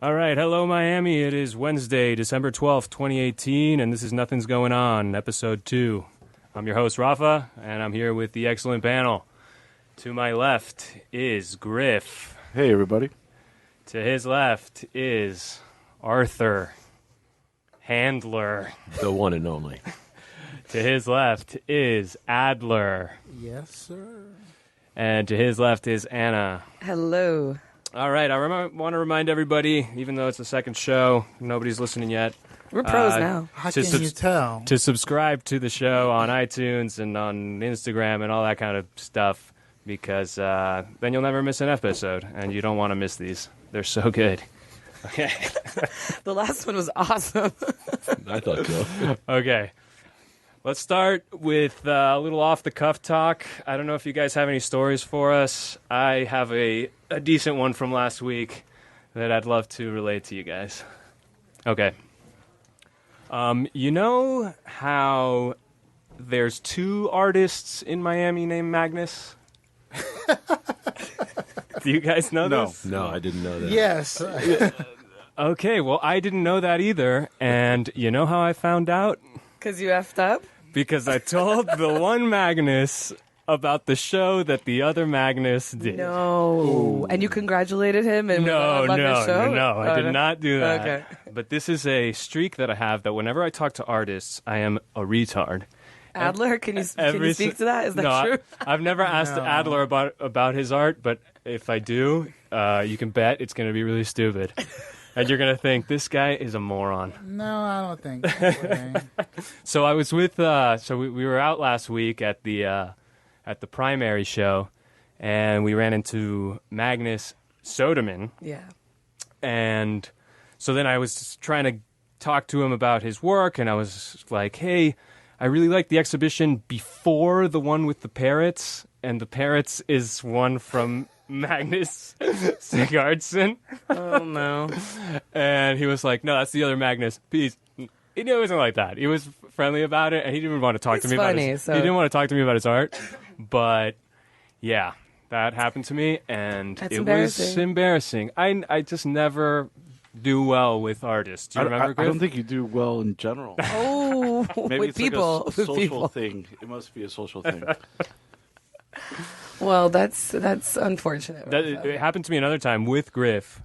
All right, hello Miami. It is Wednesday, December 12th, 2018, and this is Nothing's Going On, episode 2. I'm your host, Rafa, and I'm here with the excellent panel. To my left is Griff. Hey, everybody. To his left is Arthur Handler. The one and only. To his left is Adler. Yes, sir. And to his left is Anna. Hello. All right, I want to remind everybody, even though it's the second show, nobody's listening yet. We're pros now. How can you tell? To subscribe to the show on iTunes and on Instagram and all that kind of stuff, because then you'll never miss an episode, and you don't want to miss these. They're so good. Okay. The last one was awesome. I thought so. Okay. Let's start with a little off-the-cuff talk. I don't know if you guys have any stories for us. I have a decent one from last week that I'd love to relate to you guys. Okay. You know how there's two artists in Miami named Magnus? Do you guys know this? No, I didn't know that. Yes. Okay, well, I didn't know that either. And you know how I found out? Because you effed up? Because I told the one Magnus about the show that the other Magnus did. No. Ooh. And you congratulated him? And No, I did no. not do that. Okay. But this is a streak that I have that whenever I talk to artists, I am a retard. Adler, can you speak to that? Is that true? I've never asked Adler about his art, but if I do, you can bet it's going to be really stupid. And you're going to think, this guy is a moron. No, I don't think that way. So I was with, we were out last week at the primary show, and we ran into Magnus Soderman. Yeah. And so then I was trying to talk to him about his work, and I was like, hey, I really like the exhibition before the one with the parrots, and the parrots is one from Magnus Sigurdsson. Oh, no. And he was like, no, that's the other Magnus. Peace. He wasn't like that. He was friendly about it, and he didn't even want to talk to me about his, he didn't want to talk to me about his art. But yeah, that happened to me, and it was embarrassing. I just never do well with artists. Do you remember, Griff? I don't think you do well in general. Oh, Maybe with it's people. like a social thing. It must be a social thing. Well, that's unfortunate. It happened to me another time with Griff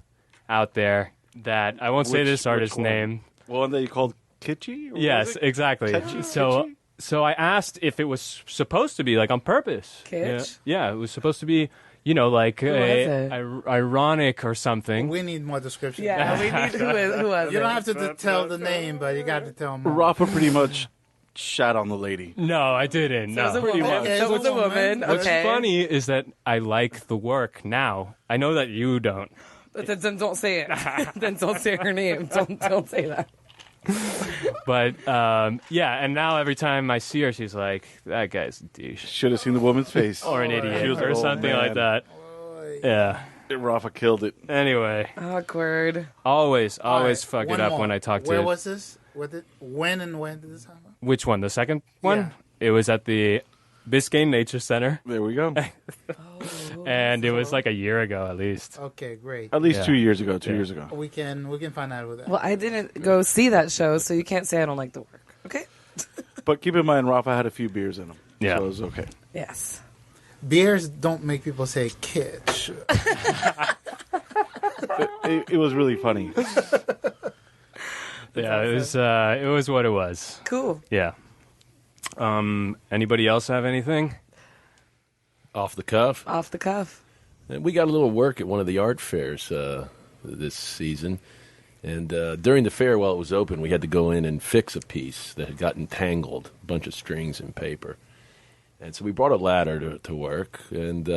out there that I won't say this artist's name. One that you called Kitschy? Yes, exactly. Kitschy? So I asked if it was supposed to be like on purpose. Kitsch? Yeah, it was supposed to be, like ironic or something. We need more description. Yeah, we need who was You it? don't have to tell the name, but you got to tell more. Rafa pretty much shat on the lady. No, I didn't. So it was a pretty woman. much. Okay, So it was a woman. What's Okay. funny is that I like the work now. I know that you don't. But then don't say it. Then don't say her name. Don't say that. But, and now every time I see her, she's like, that guy's a douche. Should have seen the woman's face. Or an idiot. She was Or like, something "Oh, like man." that. Yeah. Rafa killed it. Anyway, Awkward. always All right, fuck one it up more. when I talk to Where was this? When did this happen? Which one? The second one? Yeah. It was at the Biscayne Nature Center, There we go. and it was like a year ago at least. Okay, great. At least Yeah. 2 years ago. 2 years ago. We can find out with that. Well, I didn't go see that show, so you can't say I don't like the work. Okay? But keep in mind, Rafa had a few beers in him. Yeah. So it was okay. Yes. Beers don't make people say kitsch. It was really funny. Yeah, it was what it was. Cool. Yeah. Anybody else have anything? Off the cuff. Off the cuff. And we got a little work at one of the art fairs this season. And during the fair, while it was open, we had to go in and fix a piece that had gotten tangled, a bunch of strings and paper. And so we brought a ladder to work. And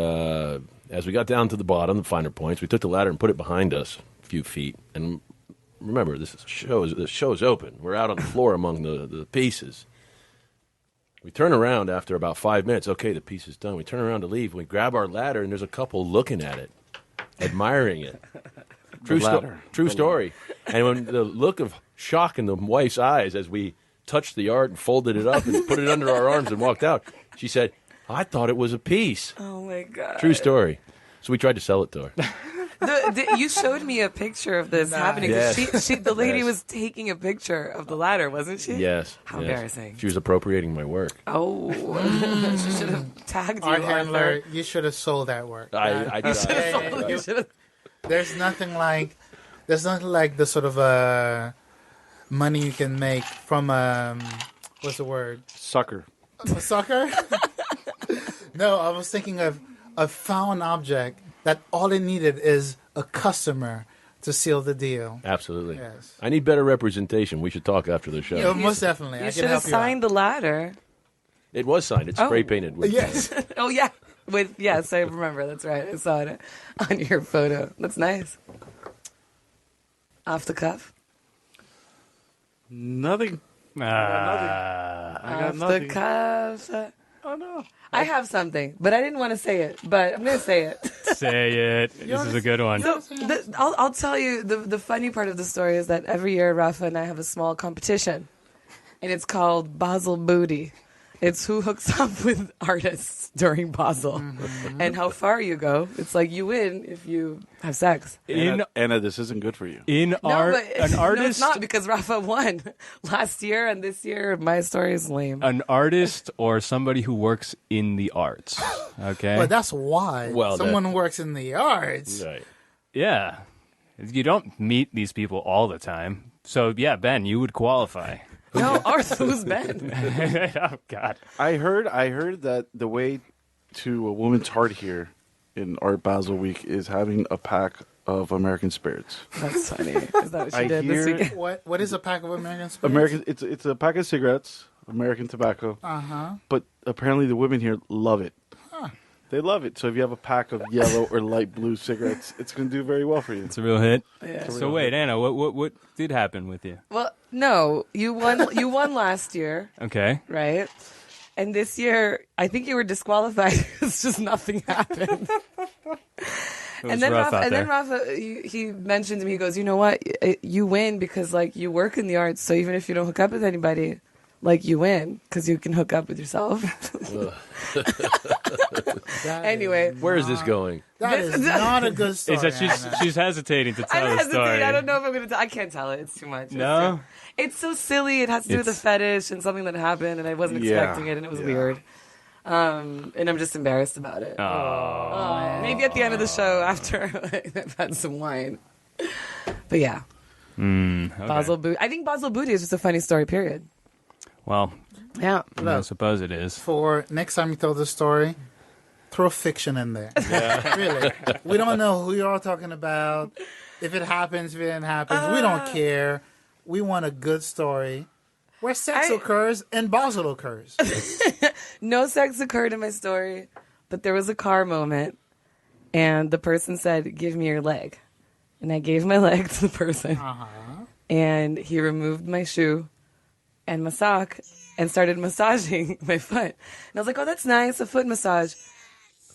as we got down to the bottom, the finer points, we took the ladder and put it behind us a few feet. And remember, the show's open. We're out on the floor among the pieces. We turn around after about 5 minutes. Okay, the piece is done. We turn around to leave. We grab our ladder, and there's a couple looking at it, admiring it. True story. And when the look of shock in the wife's eyes as we touched the art and folded it up and put it under our arms and walked out, she said, I thought it was a piece. Oh, my God. True story. So we tried to sell it to her. You showed me a picture of this happening. Yes. The lady Yes. was taking a picture of the ladder, wasn't she? Yes. How yes. embarrassing. She was appropriating my work. Oh, she should have tagged you, Art handler, Arthur. you should have sold that work. I tried. You should have. There's nothing like the sort of money you can make from what's the word? Sucker. A sucker? No, I was thinking of a found object that all it needed is a customer to seal the deal. Absolutely. Yes. I need better representation. We should talk after the show. Yeah, most definitely. You I should can have help you out. signed the ladder. It was signed. It's Oh. spray painted. With, Yes. Oh yeah, yes, I remember. That's right. I saw it on your photo. That's nice. Off the cuff. Nothing. I got Off nothing. the cuff. Oh no. I have something, but I didn't want to say it. But I'm going to say it. Say it. This is a good one. So I'll tell you the funny part of the story is that every year Rafa and I have a small competition, and it's called Basel Booty. It's who hooks up with artists during Basel, and how far you go. It's like you win if you have sex. Anna, this isn't good for you. In No, art, but an no, artist, it's not because Rafa won last year, and this year my story is lame. an artist, or somebody who works in the arts. Okay. But that's why Well, someone who works in the arts. Right. Yeah. You don't meet these people all the time. So, yeah, Ben, you would qualify. No, Arthur, who's Ben? Oh, God. I heard that the way to a woman's heart here in Art Basel Week is having a pack of American spirits. That's funny. Is that what she I did this hear- weekend? What is a pack of American spirits? American, it's a pack of cigarettes, American tobacco. But apparently the women here love it. They love it. So if you have a pack of yellow or light blue cigarettes, it's going to do very well for you. It's a real hit. Yeah. So, wait, Anna, what did happen with you? Well, no, you won. You won last year, Okay. right? And this year, I think you were disqualified. It's just nothing happened. It was rough out there. Rafa, he mentioned to me, he goes, you know what? You win because, like, you work in the arts, so even if you don't hook up with anybody, like, you win because you can hook up with yourself. Anyway. Where is this going? That is not a good story. Is that Anna. she's hesitating to tell I'm the story. hesitating. I don't know if I'm going to tell. I can't tell it. It's too much. No? It's so silly. It has to do with a It's- fetish and something that happened, and I wasn't Yeah. expecting it, and it was weird. And I'm just embarrassed about it. Maybe at the end of the show after I've had some wine. But yeah, Okay. Basel Booty. I think Basel Booty is just a funny story, period. Well, Yeah. I suppose it is. For next time you tell the story, throw fiction in there. Really. We don't know who you're all talking about. If it happens, if it didn't happen, we don't care. We want a good story where sex occurs and Basel occurs. No sex occurred in my story, but there was a car moment, and the person said, "Give me your leg," and I gave my leg to the person, and he removed my shoe and my sock and started massaging my foot. And I was like, "Oh, that's nice, a foot massage,"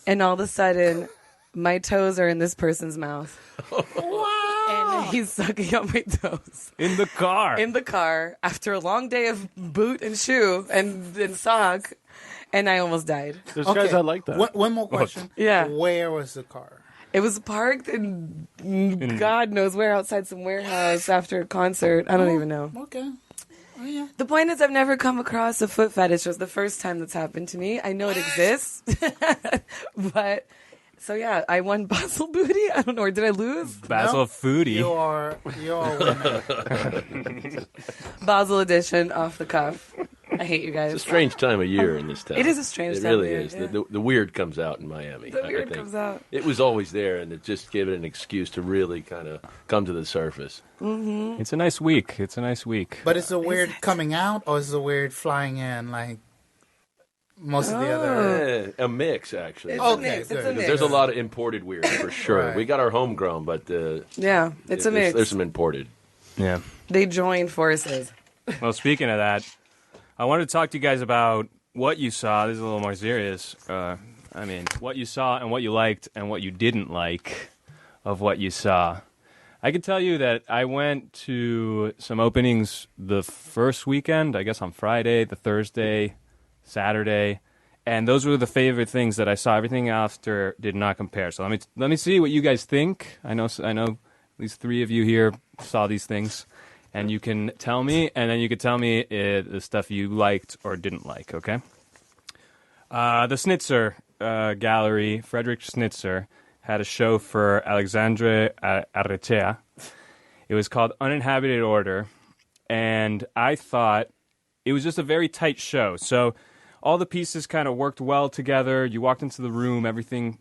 and all of a sudden, my toes are in this person's mouth. And he's sucking on my toes In the car. in the car after a long day of boot and shoe and sock, and I almost died. There's guys that like that. One more question. Yeah. Where was the car? It was parked in God knows where, outside some warehouse after a concert. I don't even know. Okay. Oh, yeah. The point is, I've never come across a foot fetish. It was the first time that's happened to me. I know it exists, but so yeah, I won Basel Booty. I don't know, or did I lose? Basil No, Foodie. You're a winner. Basel edition, off the cuff. I hate you It's guys. a strange time of year in this town. It is a strange It time of really year, is. yeah. The weird comes out in Miami. The I weird think. comes out. It was always there, and it just gave it an excuse to really kind of come to the surface. It's a nice week. It's a nice week. But is it weird coming out or is it weird flying in like most of the other? A mix, actually. It's Okay, a mix. It's good. a Because mix. there's a lot of imported weird for sure. Right. We got our homegrown, but Yeah, it's a mix. There's some imported. Yeah. They join forces. Well, speaking of that, I wanted to talk to you guys about what you saw. This is a little more serious. What you saw and what you liked and what you didn't like of what you saw. I can tell you that I went to some openings the first weekend, I guess on Friday, the Thursday, Saturday, And those were the favorite things that I saw. Everything after did not compare. So let me see what you guys think. I know at least 3 of you here saw these things, and you can tell me, and then you can tell me the stuff you liked or didn't like. Okay. The Schnitzer Gallery, Friedrich Schnitzer, had a show for Alexandre Arrechea. It was called Uninhabited Order, and I thought it was just a very tight show. So all the pieces kind of worked well together. You walked into the room, everything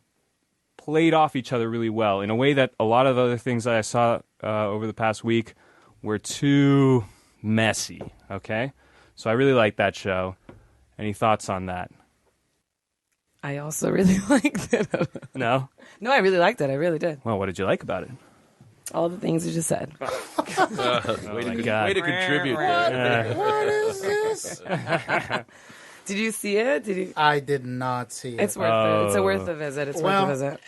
played off each other really well in a way that a lot of other things that I saw over the past week were too messy, okay? So I really liked that show. Any thoughts on that? I also really liked it. No? No, I really liked it. I really did. Well, what did you like about it? All the things you just said. Way to God. way to contribute there. What is this? Did you see it? I did not see it. It's worth it. It's worth a visit. It's worth a visit.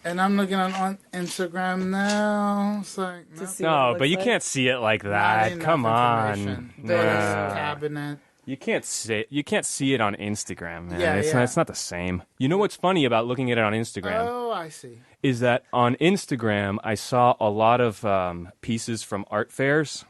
And I'm looking on Instagram now. It's like, no. To see what it No, looks but you like. can't see it like Not that. enough Come on. information. Nah. There's cabinet. You can't see it on Instagram, man. Yeah, It's not the same. You know what's funny about looking at it on Instagram Oh, I see. is that on Instagram I saw a lot of pieces from art fairs,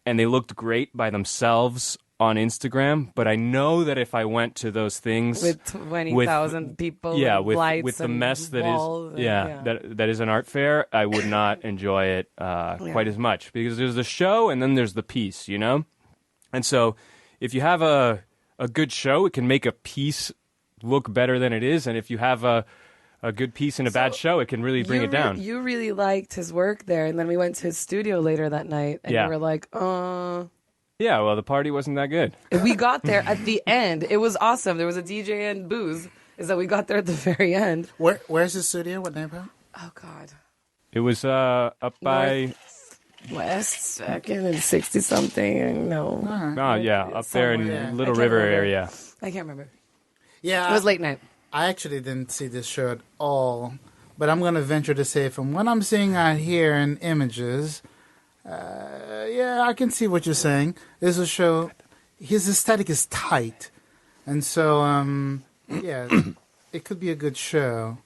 and they looked great by themselves on Instagram. But I know that if I went to those things with 20,000 people, yeah, and with lights the and mess that walls is, and, that is an art fair, I would not enjoy it quite as much, because there's the show and then there's the piece, you know. And so, if you have a good show, it can make a piece look better than it is, and if you have a good piece and a bad show, it can really bring it down. You really liked his work there, and then we went to his studio later that night, and Yeah. you were like, Yeah, well, the party wasn't that good. We got there at the end. It was awesome. There was a DJ and booze. Is that we got there at the very end. Where's the studio? What neighborhood? Oh, God. It was up by West 2nd and 60-something. No. up there in Somewhere. Little I can't River remember. area. I can't remember. Yeah, It was late night. I actually didn't see this show at all, but I'm going to venture to say from what I'm seeing out here in images, yeah, I can see what you're saying. There's a show, his aesthetic is tight, and so, yeah, it could be a good show.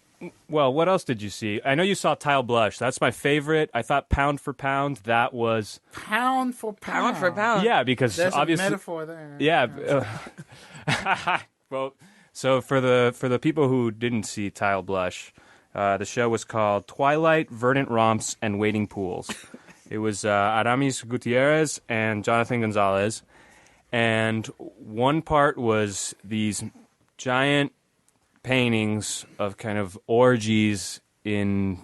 Well, what else did you see? I know you saw Tile Blush. That's my favorite. I thought pound for pound, that was... Pound for pound. Pound for pound. Yeah, because There's obviously... a metaphor there. Yeah. Well, so for the people who didn't see Tile Blush, the show was called Twilight, Verdant Romps, and Waiting Pools. It was Aramis Gutierrez and Jonathan Gonzalez. And one part was these giant paintings of kind of orgies in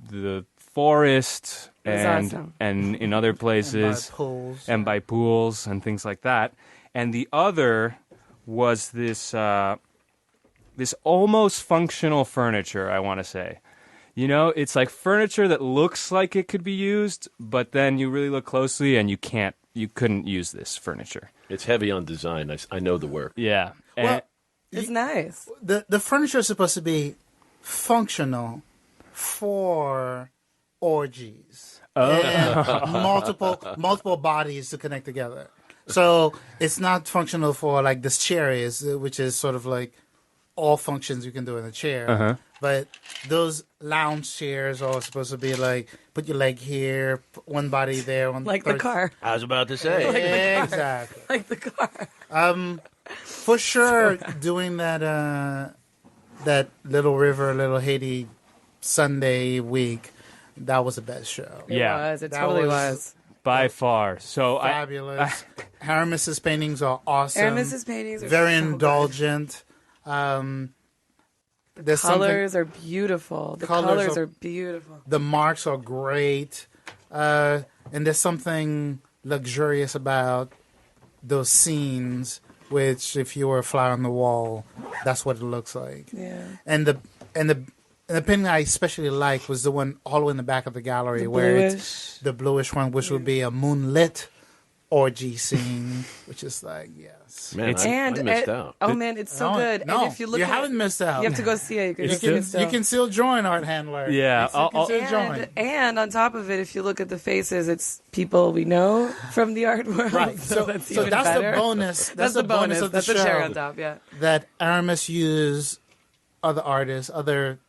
the forest and awesome. and in other places And by pools. and things like that. And the other was this this almost functional furniture, I want to say. You know, it's like furniture that looks like it could be used, but then you really look closely and you couldn't use this furniture. It's heavy on design. I know the work. Yeah. Well, It's nice. The furniture is supposed to be functional for orgies. And multiple bodies to connect together. So it's not functional for like this chair is, which is sort of like all functions you can do in a chair. But those lounge chairs are supposed to be like put your leg here, put one body there, one Like the car. I was about to say. Exactly. Like the car. For sure, doing that that Little River, Little Haiti Sunday week, that was the best show. It Yeah. was. It That totally was- was. By far. So Fabulous. Hermes's paintings are awesome. Hermes's paintings are very so good. indulgent. There's Colors are beautiful. The Colors colors are- are beautiful. the marks are great, and there's something luxurious about those scenes. Which, if you were a fly on the wall, that's what it looks like. Yeah. And the painting I especially liked was the one all the way in the back of the gallery, where Bluish. it's the bluish one, which would be a moonlit orgy scene, which is like, yes. Man, I missed out. Oh man, it's so good. No, and if you look haven't missed out. You have to go see it. You can still join Art Handler. Yeah, you can still join. And on top of it, if you look at the faces, it's people we know from the art world. Right. So that's the bonus. That's the bonus of the that's show. the cherry on top. Yeah. That Aramis used other artists, other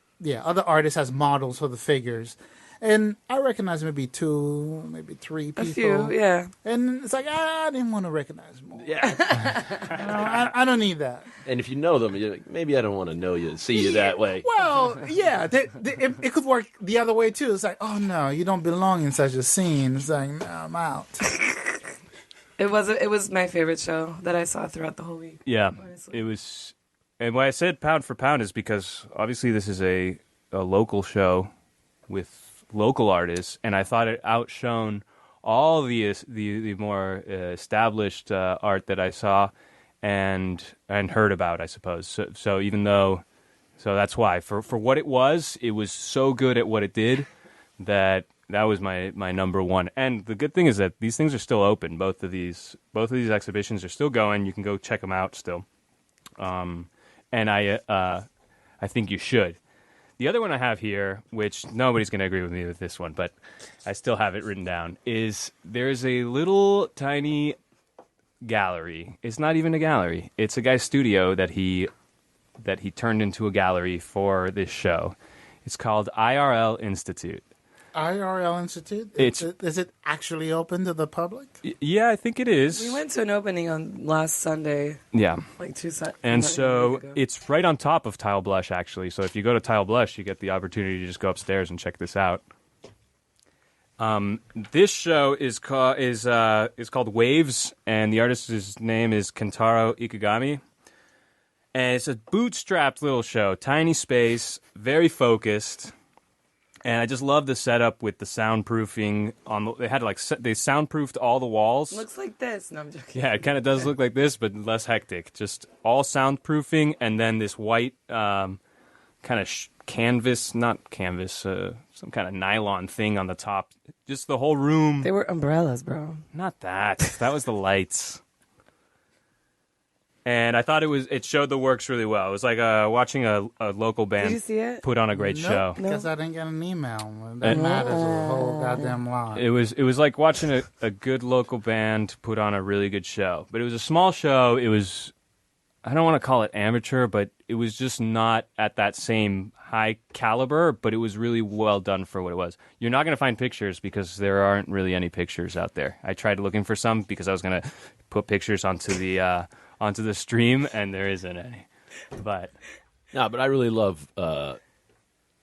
artists as models for the figures. And I recognize maybe 2, maybe 3 people. A few, yeah. And it's like, I didn't want to recognize more. Yeah. I don't need that. And if you know them, you're like, maybe I don't want to know you, see you that way. Well, yeah, it could work the other way too. It's like, oh no, you don't belong in such a scene. It's like, no, I'm out. It was my favorite show that I saw throughout the whole week. Yeah, honestly. it was. And why I said pound for pound is because obviously this is a local show with local artists, and I thought it outshone all the more established art that I saw and heard about, I suppose. So even though, that's why for what it was so good at what it did that was my number one. And the good thing is that these things are still open. Both of these exhibitions are still going. You can go check them out still. And I think you should. The other one I have here, which nobody's going to agree with me with this one, but I still have it written down, is there's a little tiny gallery. It's not even a gallery. It's a guy's studio that he turned into a gallery for this show. It's called IRL Institute. IRL Institute? Is it actually open to the public? Yeah, I think it is. We went to an opening on last Sunday. Yeah. Like 2 Sundays. And so it's right on top of Tile Blush, actually. So if you go to Tile Blush, you get the opportunity to just go upstairs and check this out. This show is called Waves, and the artist's name is Kentaro Ikegami. And it's a bootstrapped little show, tiny space, very focused. And I just love the setup with the soundproofing. They soundproofed all the walls. Looks like this. No, I'm joking. Yeah, it kind of does look like this, but less hectic. Just all soundproofing, and then this white kind of not canvas, some kind of nylon thing on the top. Just the whole room. They were umbrellas, bro. Not that. That was the lights. And I thought it showed the works really well. It was like watching a local band Did you see it? put on a great show. Because I didn't get an email. That matters a whole goddamn lot. It was like watching a good local band put on a really good show. But it was a small show. It was, I don't want to call it amateur, but it was just not at that same high caliber, but it was really well done for what it was. You're not going to find pictures because there aren't really any pictures out there. I tried looking for some because I was going to put pictures onto the stream, and there isn't any. But I really love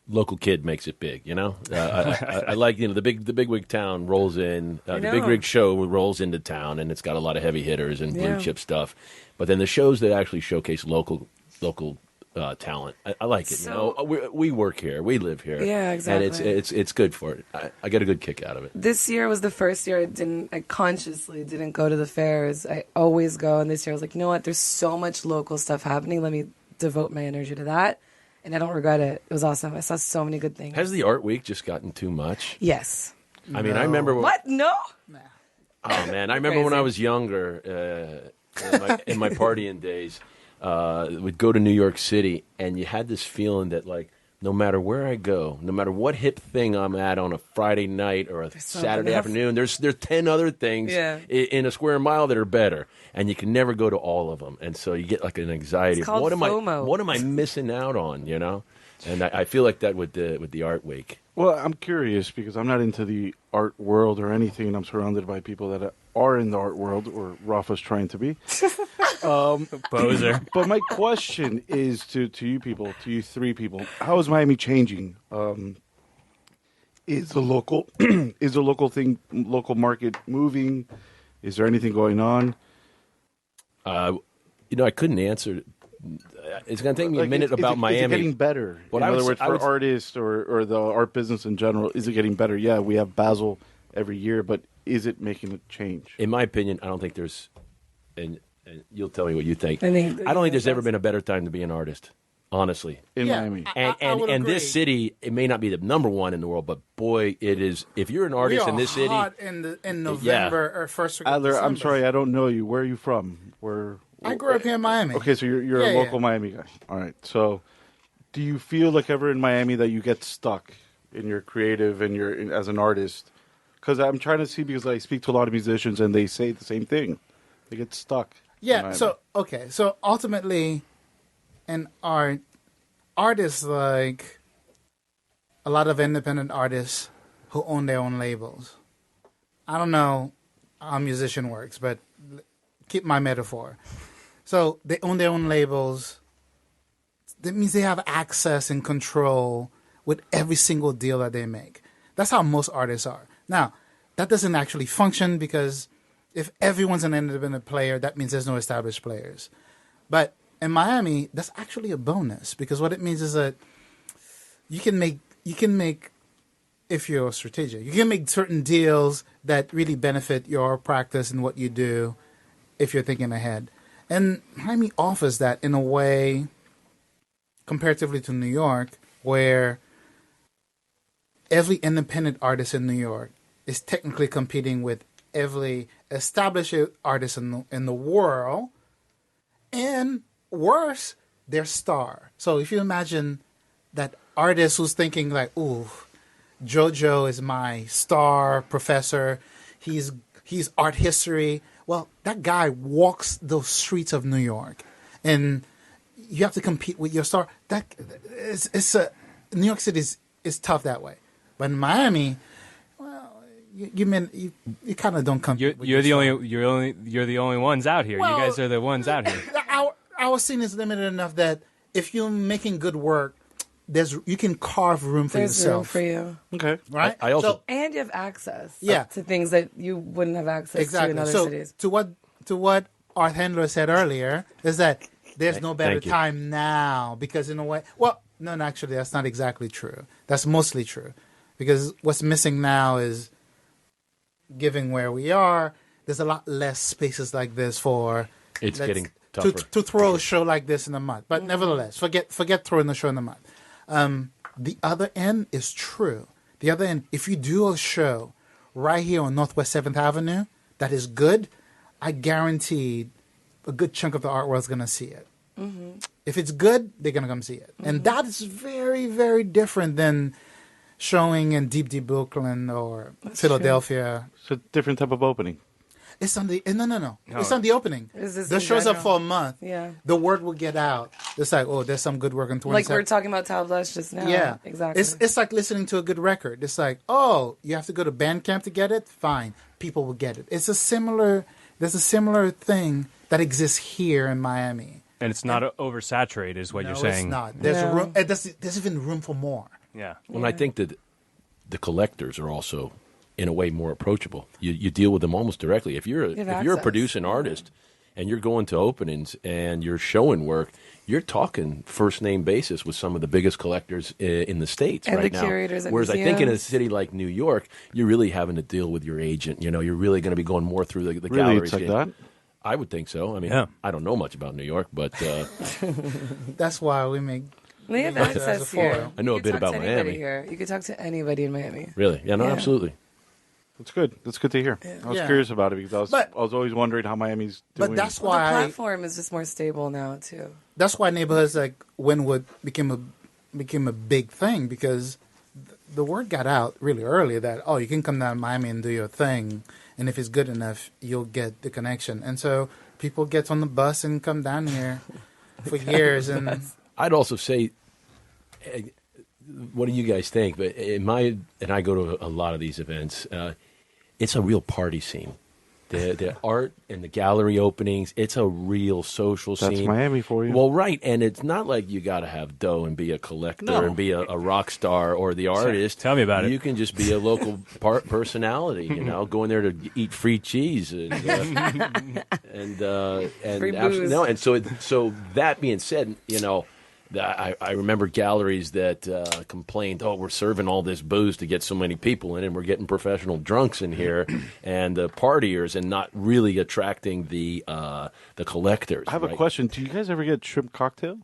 local kid makes it big. You know, I like the big wig town rolls in, the big rig show rolls into town, and it's got a lot of heavy hitters and blue chip stuff. But then the shows that actually showcase local talent, I like it. So, you know, we work here, we live here. Yeah, exactly. And it's good for it. I get a good kick out of it. This year was the first year I consciously didn't go to the fairs. I always go, and this year I was like, you know what? There's so much local stuff happening. Let me devote my energy to that, and I don't regret it. It was awesome. I saw so many good things. Has the art week just gotten too much? Yes. I mean, I remember What? No. Oh man, I remember when I was younger, in my partying days. We'd go to New York City, and you had this feeling that, like, no matter where I go, no matter what hip thing I'm at on a Friday night or a Saturday afternoon, there's 10 other things in a square mile that are better, and you can never go to all of them. And so you get like an anxiety. It's called FOMO. What am I missing out on? You know, and I feel like that with the art week. Well, I'm curious because I'm not into the art world or anything, and I'm surrounded by people that are in the art world, or Rafa's trying to be. Poser. But my question is to you people, to you three people, how is Miami changing? Is the local local market moving? Is there anything going on? I couldn't answer. It's going to take me a minute about Miami. Is it getting better? In other words, for artists or the art business in general, is it getting better? Yeah, we have Basel every year, but is it making a change? In my opinion, I don't think there's, and you'll tell me what you think. I don't think there's ever been a better time to be an artist honestly. in Yeah. Miami. And this city, it may not be the number one in the world, but boy, it is. If you're an We artist are in this city, hot in November or first week of Adler, I'm December. sorry, I don't know you. Where are you from? I grew up here in Miami. Okay, so you're Yeah, a local yeah. Miami guy. All right. So, do you feel like ever in Miami that you get stuck in your creative and as an artist? Because I'm trying to see, because I speak to a lot of musicians and they say the same thing. They get stuck. in Yeah. Miami. So ultimately, in art, artists like a lot of independent artists who own their own labels. I don't know how a musician works, but keep my metaphor. So they own their own labels. That means they have access and control with every single deal that they make. That's how most artists are. Now, that doesn't actually function because if everyone's an independent player, that means there's no established players. But in Miami, that's actually a bonus because what it means is that you can make if you're strategic, you can make certain deals that really benefit your practice and what you do if you're thinking ahead. And Miami offers that in a way comparatively to New York, where every independent artist in New York is technically competing with every established artist in the world, and worse, their star. So if you imagine that artist who's thinking like, ooh, JoJo is my star professor, he's art history. Well, that guy walks those streets of New York, and you have to compete with your star. New York City is tough that way, but in Miami, well, you kind of don't compete. You're the only ones out here. Well, you guys are the ones out here. Our scene is limited enough that if you're making good work, you can carve room for There's room yourself. for you. Okay. Right? I also- And you have access Yeah. to things that you wouldn't have access to in other cities. To what Art Handler said earlier is that there's no better Thank you. time now because in a way, well, no, actually that's not exactly true. That's mostly true because what's missing now is given where we are, there's a lot less spaces like this for It's getting to tougher. throw a show like this in the mud. But nevertheless, forget throwing the show in the mud. The other end is true. The other end, if you do a show right here on Northwest 7th Avenue that is good, I guarantee a good chunk of the art world's going to see it. Mm-hmm. If it's good, they're going to come see it. Mm-hmm. And that is very, very different than showing in deep Brooklyn or Philadelphia. It's a different type of opening. It's on the no. It's on the opening. The show's up for a month. Yeah. The word will get out. It's like, oh, there's some good work in 27. Like we were talking about Tablash just now. Yeah, exactly. It's like listening to a good record. It's like, oh, you have to go to Bandcamp to get it. Fine, people will get it. There's a similar thing that exists here in Miami. And it's not oversaturated, is what you're No, saying. it's not. There's No. room. There's even room for more. Yeah. Well, I think that the collectors are also, in a way, more approachable. You deal with them almost directly. If you're a access. producing artist and you're going to openings and you're showing work, you're talking first name basis with some of the biggest collectors in the States And right the now. curators at Whereas I think in a museums. city like New York, you're really having to deal with your agent. You know, you're really going to be going more through the Really, galleries. it's like that? I would think so. I mean, Yeah. I don't know much about New York, but That's why we make. They have Yeah, access as a here. forum. I know You a could bit talk about to anybody Miami. Here. You could talk to anybody in Miami. really, yeah, no, Yeah. absolutely. That's good. That's good to hear. I was Yeah. curious about it because But- I was always wondering how Miami's doing. But that's Well, the why platform is just more stable now too. that's why neighborhoods like Wynwood became a big thing because the word got out really early that you can come down to Miami and do your thing, and if it's good enough, you'll get the connection. And so people get on the bus and come down here for years. And I'd also say, what do you guys think? But and I go to a lot of these events. It's a real party scene. The art and the gallery openings. It's a real social That's scene. Miami for you. Well, right, and it's not like you got to have dough and be a collector No. and be a rock star or the artist. Tell me about it. You can just be a local personality. You know, going there to eat free cheese and Free booze. no. And so that being said, you know. I remember galleries that complained, we're serving all this booze to get so many people in, and we're getting professional drunks in here and partiers, and not really attracting the collectors. I have a right? question. Do you guys ever get shrimp cocktail?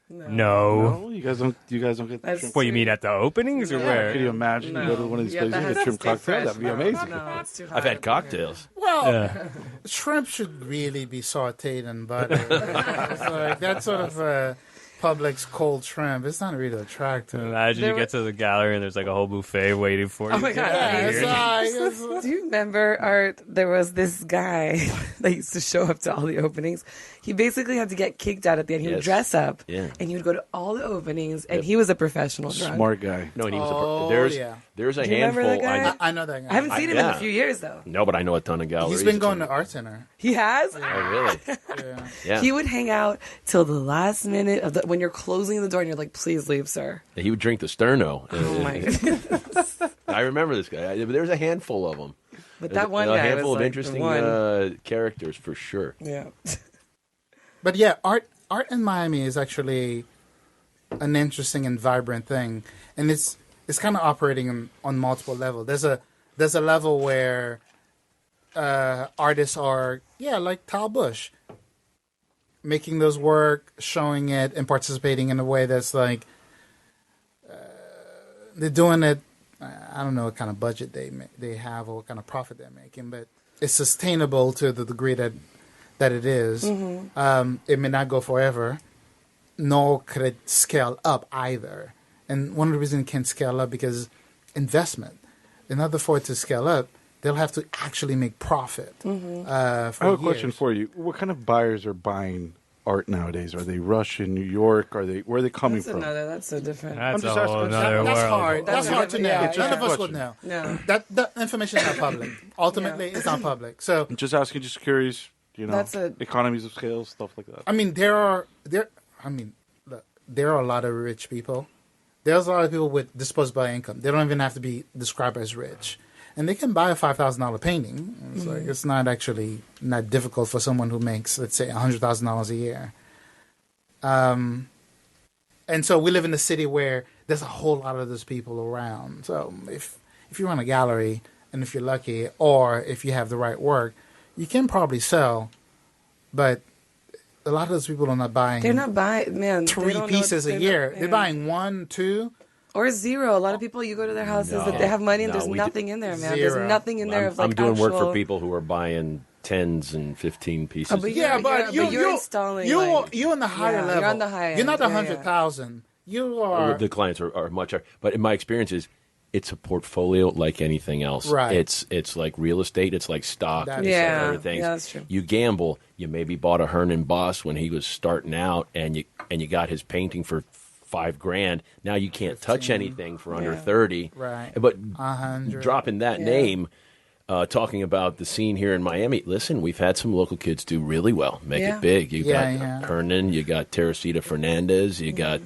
No. No, you guys don't. You guys don't get That's shrimp. What, you mean at the openings or Yeah. where? Can you imagine you go to one of these places that and has get to shrimp stay cocktail? fresh. That'd be No, amazing. No, it's too hot. I've had cocktails. Well, Yeah. shrimp should really be sautéed in butter. It's like that sort of Publix cold shrimp. It's not really attractive. Imagine There you get to the gallery and there's like a whole buffet waiting for you. Oh my God. Yeah, Weird. Do you remember, Art, there was this guy that used to show up to all the openings. He basically had to get kicked out at the end. He would Yes. dress up, Yeah. and he would go to all the openings, and Yep. he was a professional drunk. Smart guy. No, and he was Oh, there's yeah. there's a Do you remember handful. that guy? I know that guy. I haven't seen him in yeah. a few years, though. No, but I know a ton of galleries. He's been going to Art Center. He has? Oh, really? Yeah. Yeah. He would hang out till the last minute of when you're closing the door, and you're like, please leave, sir. He would drink the Sterno. Oh, my goodness. I remember this guy. There's a handful of them. But that one a guy handful was of like interesting the one. characters for sure. Yeah. But yeah, art in Miami is actually an interesting and vibrant thing, and it's kind of operating on multiple levels. There's a level where artists are like Tal Bush, making those work, showing it, and participating in a way that's like they're doing it. I don't know what kind of budget they have or what kind of profit they're making, but it's sustainable to the degree that it is. It may not go forever, nor could it scale up either. And one of the reasons it can't scale up because investment. In order for it to scale up, they'll have to actually make profit. For I have a question years. for you. What kind of buyers are buying art nowadays? Are they Russian, New York? Where are they coming That's from? that's so different. That's I'm a just whole asking. nother That's world. hard. That's hard to know. Yeah, None of yeah. us would know. No. That information is not public. Ultimately, it's not public. So I'm just asking, just curious. That's a- economies of scale, stuff like that. I mean, there are a lot of rich people. There's a lot of people with disposable income. They don't even have to be described as rich, and they can buy a $5,000 painting. It's like it's not actually not difficult for someone who makes, let's say, $100,000 a year. And so we live in a city where there's a whole lot of those people around. So if you run a gallery, and if you're lucky, or if you have the right work, you can probably sell, but a lot of those people are not buying. They're not buying, man. they 3 don't know- pieces a they're year. not- They're yeah. buying 1, 2. Or zero. A lot of people, you go to their houses that they have money and No, there's we nothing in there, man. Zero. There's nothing in there of like I'm doing work actual- for people who are buying 10s and 15 pieces. Oh, but Yeah, but you're installing. you're on the higher Yeah, level. you're on the high You're not end. Yeah, 100,000. You are. The clients are much higher. But in my experience is it's a portfolio like anything else. Right. It's like real estate. It's like stock. That It's is like Yeah. other things. Yeah, that's true. You gamble. You maybe bought a Hernan Boss when he was starting out, and you got his painting for $5,000. Now you can't touch anything for under Yeah. 30. Right. But 100. dropping that Yeah. name. Talking about the scene here in Miami, listen, we've had some local kids do really well, make Yeah. it big. You got Yeah. Hernan, you got Teresita Fernandez, you got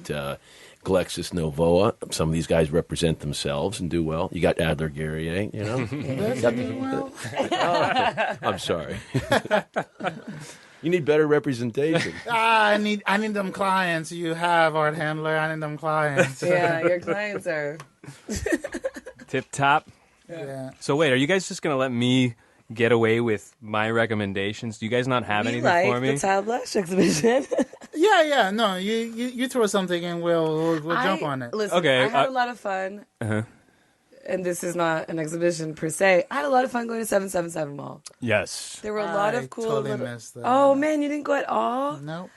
Glexis Novoa. Some of these guys represent themselves and do well. You got Adler Guerrier, you know. I'm sorry. You need better representation. I need them clients. You have art handler. I need them clients. Yeah, your clients are. Tip top. Yeah. So wait, are you guys just gonna let me get away with my recommendations? Do you guys not have We anything like for me? the Tal Blush exhibition. Yeah. No, you throw something and we'll jump on it. Listen, Okay, I had a lot of fun. Uh-huh. And this is not an exhibition per se. I had a lot of fun going to 777 Mall. Yes. There were a lot I of cool totally little... missed that. Oh, man, you didn't go at all? Nope.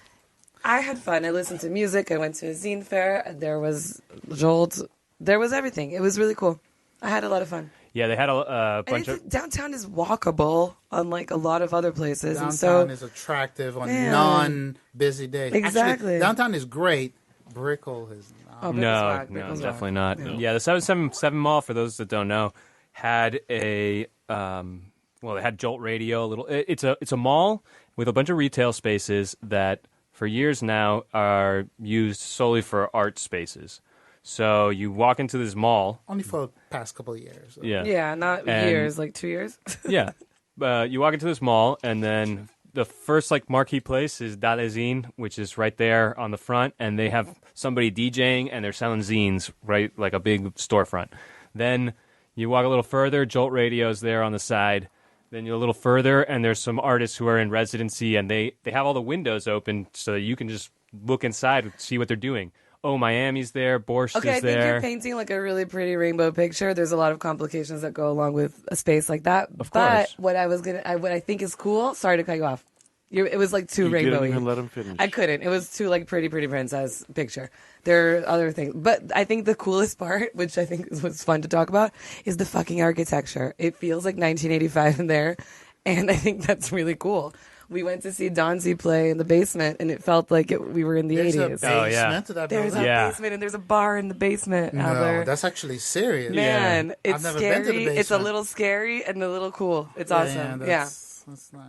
I had fun. I listened to music. I went to a zine fair. There was Jolt. There was everything. It was really cool. I had a lot of fun. Yeah, they had a And bunch of. downtown is walkable, unlike a lot of other places. Downtown and so, is attractive on Man. non-busy days. Exactly. Actually, downtown is great. Brickell is not. Oh, Brickell's No, whack. no, Brickell's definitely whack. not. Yeah, the 777 Mall, for those that don't know, had a they had Jolt Radio. It's a mall with a bunch of retail spaces that for years now are used solely for art spaces. So you walk into this mall. Only for the past couple of years. Yeah. Yeah, not And- years, like 2 years. Yeah. You walk into this mall, and then the first marquee place is Dalezine, which is right there on the front, and they have somebody DJing, and they're selling zines, right, like a big storefront. Then you walk a little further, Jolt Radio's there on the side. Then you're a little further, and there's some artists who are in residency, and they have all the windows open so that you can just look inside, see what they're doing. Oh, Miami's there, Borscht Okay, I is think there. you're painting like a really pretty rainbow picture. There's a lot of complications that go along with a space like that. Of but course. what I think is cool. Sorry to cut you off. It was like too You rainbowy. didn't even let him finish. I couldn't. It was too like pretty princess picture. There are other things, but I think the coolest part, which I think is what's fun to talk about, is the fucking architecture. It feels like 1985 in there, and I think that's really cool. We went to see Donzi play in the basement, and it felt like we were in the There's 80s. a basement to that There's building. a basement, and there's a bar in the basement. No, Adler. that's actually serious. Man, it's I've never been to the scary. It's a basement. little scary and a little cool. It's awesome. That's nice.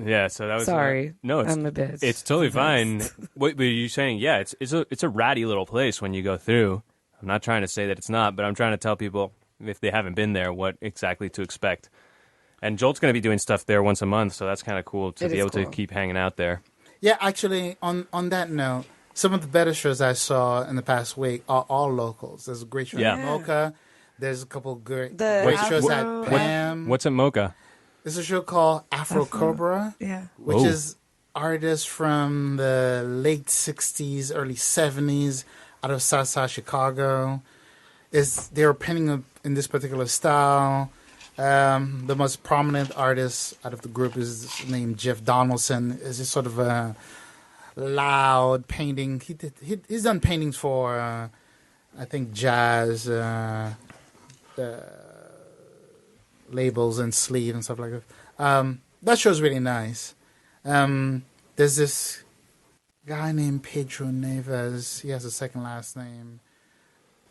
Yeah, so that was Sorry, no, it's I'm a bitch. It's totally fine. Sometimes. What were you saying? Yeah, it's a ratty little place when you go through. I'm not trying to say that it's not, but I'm trying to tell people if they haven't been there what exactly to expect. And Jolt's going to be doing stuff there once a month, so that's kind of cool to It be is able to cool. keep hanging out there. Yeah, actually, on that note, some of the better shows I saw in the past week are all locals. There's a great show Yeah. at Mocha. There's a couple great The shows Afro- at Pam. What's at Mocha? There's a show called Afro Cobra, Yeah. which Whoa. is artists from the late 60s, early 70s out of Southside Chicago. They're painting in this particular style. The most prominent artist out of the group is named Jeff Donaldson. Is just sort of a loud painting. He's done paintings for I think jazz labels and sleeve and stuff like that. That show's really nice. There's this guy named Pedro Neves. He has a second last name.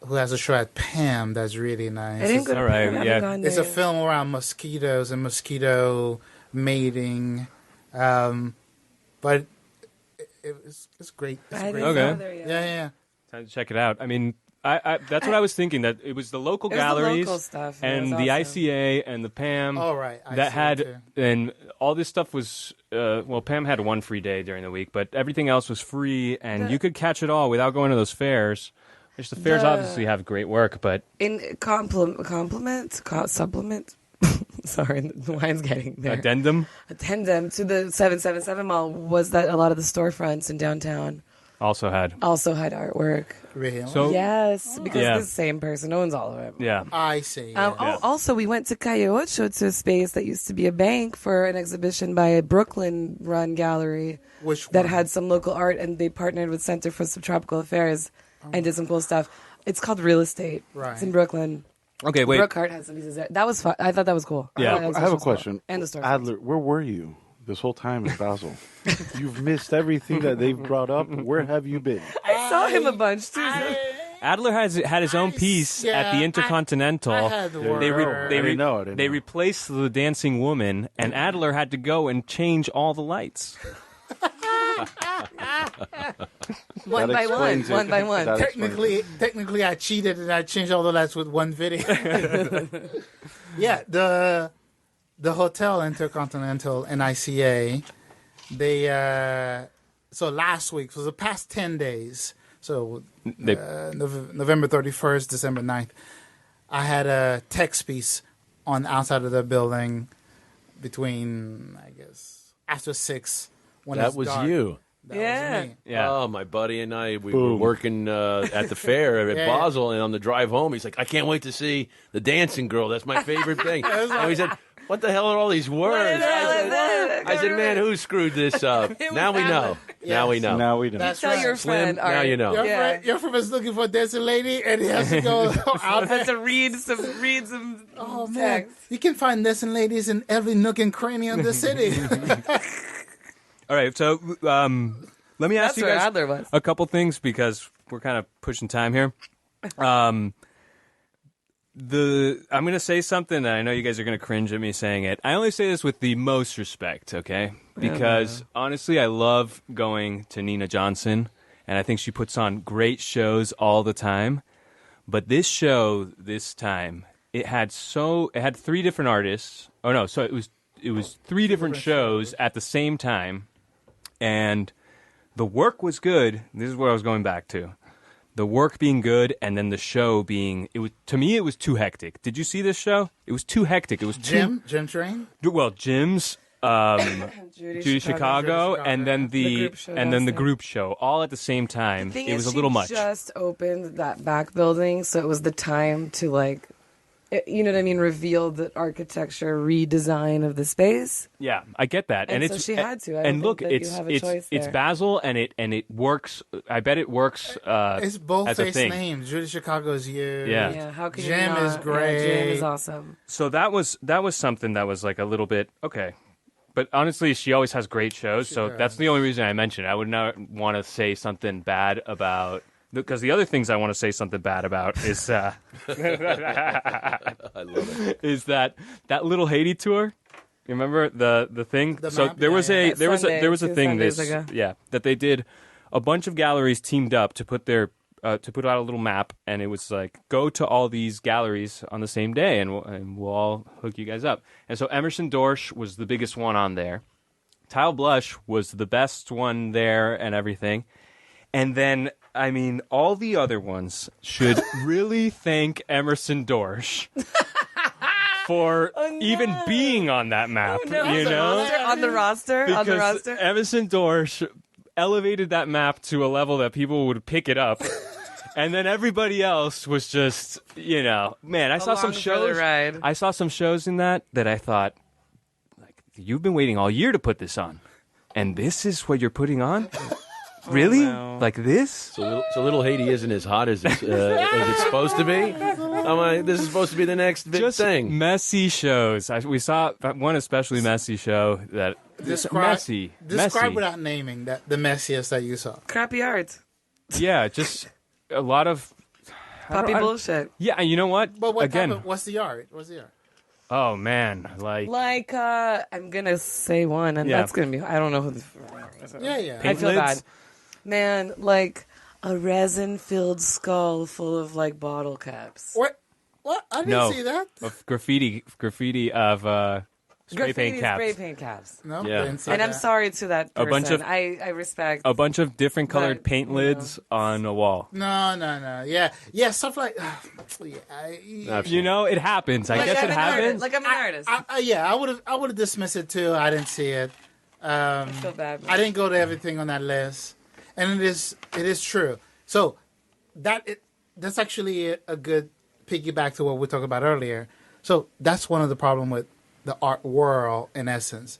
Who has a show at Pam that's really nice. I didn't go to All right, I haven't yeah. gone It's a there. film around mosquitoes and mosquito mating, but it's great. It's I a great didn't Okay. go film. there yet. Yeah. Time to check it out. I mean, that's what I was thinking, that it was the local It was the galleries local stuff. Yeah, and it was the awesome. ICA and the PAM. All right. I That see had, it too. and all this stuff was, well, Pam had one free day during the week, but everything else was free, and you could catch it all without going to those fairs. Which the fairs obviously have great work, but In supplement. Sorry, the wine's getting there. addendum Addendum to the 777 mall was that a lot of the storefronts in downtown also had. also had artwork. Really? So Yes, because Yeah. the same person owns all of it. yeah, I see. Oh, also, we went to Calle Ocho, to a space that used to be a bank, for an exhibition by a Brooklyn-run gallery Which that one? had some local art, and they partnered with Center for Subtropical Affairs and did some cool stuff. It's called Real Estate. Right. It's in Brooklyn. okay, wait. Brookhart has some pieces there. That was fun. I thought that was cool. Yeah. thought that I have a was cool. question. And the store. Adler, where were you this whole time in Basel? You've missed everything that they've brought up. Where have you been? I saw him a bunch, too. Adler had his own piece at the Intercontinental. I had the word. They I didn't know, I didn't they know. replaced the dancing woman, and Adler had to go and change all the lights. One That by one. explains it. One by one. That explains Technically, I cheated and I changed all the lights with one video. Yeah, the hotel Intercontinental and ICA, they so last week, for the past 10 days, so They- November 31st, December 9th, I had a text piece on outside of the building between, I guess, after 6 when That it's was dark. you. That Yeah. was me. Yeah. Oh, my buddy and I, we Boom. were working at the fair at Yeah. Basel, and on the drive home, he's like, I can't wait to see the dancing girl. That's my favorite thing. And we said, what the hell are all these words? I said, man, who screwed this up? Now we know. Now we know. Now we know. That's Tell right. your Slim, friend. all now right. you know. Your friend is looking for a dancing lady, and he has to go out Had there. to read some Oh man, text. you can find dancing ladies in every nook and cranny of the city. All right, so let me ask That's you where guys Adler was. a couple things because we're kind of pushing time here. I'm going to say something that I know you guys are going to cringe at me saying it. I only say this with the most respect, okay? Because honestly, I love going to Nina Johnson, and I think she puts on great shows all the time. But this show, this time, it had 3 different artists. Oh no, so it was 3 different shows at the same time, and the work was good. This is what I was going back to. The work being good, and then the show being, to me it was too hectic. Did you see this show? It was too hectic. It was Jim Train. Well, Jim's Judy Chicago, and then the group show and then the downstairs. group show all at the same time. The thing It is, was a little much. She just opened that back building, so it was the time to you know what I mean, reveal the architecture redesign of the space. Yeah, I get that, And it's so she had to. I don't and think look, that you it's have a it's choice it's there. Basel, and it works. I bet it works. It's both as a face thing. names. Judy Chicago's huge. Yeah. Yeah, how can Jim you not? is great. Yeah, Jim is awesome. So that was something that was like a little bit okay. But honestly, she always has great shows, so does. that's the only reason I mentioned it. I would not want to say something bad about, because the other things I want to say something bad about is I love it. is that little Haiti tour. You remember the thing? The So map? there was Yeah, a yeah. there was a Sunday, there was a 2 thing Sundays this ago. that they did a bunch of galleries teamed up to put their to put out a little map, and it was like, go to all these galleries on the same day, and we'll all hook you guys up. And so Emerson Dorsch was the biggest one on there. Tile Blush was the best one there and everything. And then, I mean, all the other ones should really thank Emerson Dorsch for even being on that map, you know? On the roster? On the Because roster? Emerson Dorsch elevated that map to a level that people would pick it up. And then everybody else was just, you know, man, I saw some Along for the shows. ride. I saw some shows in that I thought, like, you've been waiting all year to put this on. And this is what you're putting on? Really? no. Like this? So little Haiti isn't as hot as it's supposed to be. I'm like, this is supposed to be the next big Just thing. messy shows. We saw one especially messy show that messy. Describe without naming the messiest that you saw. Crappy art. Yeah, just a lot of Poppy I don't- bullshit. Yeah, and you know what? But what Again, type of, what's the art? What's the art? oh man, like Like, I'm going to say one, and Yeah. that's going to be, I don't know who this Yeah, yeah. I Paint feel lids? bad. Man, like a resin-filled skull full of, like, bottle caps. What? What? I didn't No. see that. of graffiti of spray paint Graffiti caps. spray paint caps. No, Yeah. didn't see And I'm that. sorry to that A person. bunch of- I respect. A bunch of different colored But, paint you know. lids on a wall. No. Yeah, yeah. Stuff like. Yeah, You know, it happens. I Like, guess I'm it an artist. happens. Like I'm an artist. yeah. I would have dismissed it too. I didn't see it. I feel bad. I didn't go to everything on that list, and it is true. So that's actually a good piggyback to what we talked about earlier. So that's one of the problem with the art world. In essence,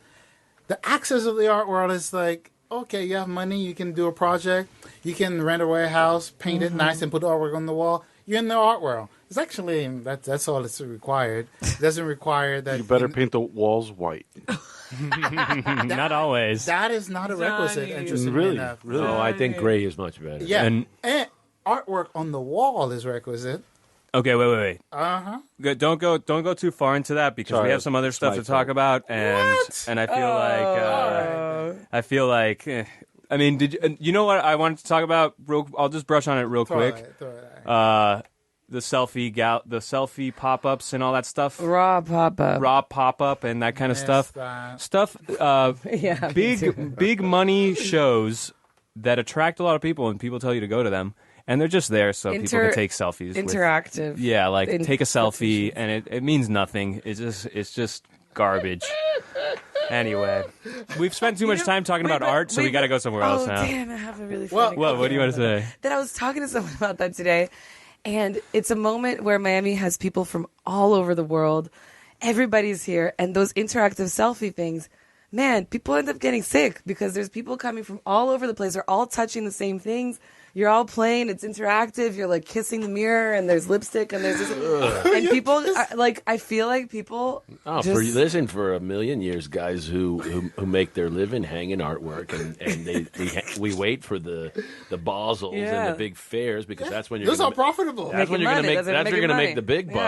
the access of the art world is like, okay, you have money, you can do a project, you can rent a warehouse, paint it nice, and put artwork on the wall. You're in the art world. It's actually that's all it's required. It doesn't require that You better paint the walls white. Not always. That is not a requisite. Johnny. Interestingly Really? enough. Really? Oh, I think gray is much better. Yeah, And- and artwork on the wall is requisite. Okay, wait. Uh-huh. Don't go too far into that because we Sorry, have some other it's stuff my to talk fault. about, and What? and Oh. I feel like I mean, you know what I wanted to talk about? I'll just brush on it real Throw quick. it, throw it out. The selfie pop-ups and all that stuff. Raw pop-up. Raw pop-up and that kind of Missed stuff. that. Stuff. Yeah, me too. Big money shows that attract a lot of people, and people tell you to go to them, and they're just there so people can take selfies. Interactive. Yeah, like take a selfie, institutions. and it means nothing. It's just garbage. Anyway, we've spent too much time talking about art, so we got to go somewhere else now. Damn, I have a really Well, funny What do you want to say? that I was talking to someone about that today, and it's a moment where Miami has people from all over the world. Everybody's here, and those interactive selfie things, man, people end up getting sick because there's people coming from all over the place. They're all touching the same things. You're all playing. It's interactive. You're like kissing the mirror, and there's lipstick, and there's this, and people are, like. I feel like people. Oh, just, for a million years, guys who make their living hanging artwork, and we wait for the Basels Yeah. and the big fairs because that's when you're Those are profitable. that's when Making you're gonna money. make That's when that's when you're you're gonna making make the big money.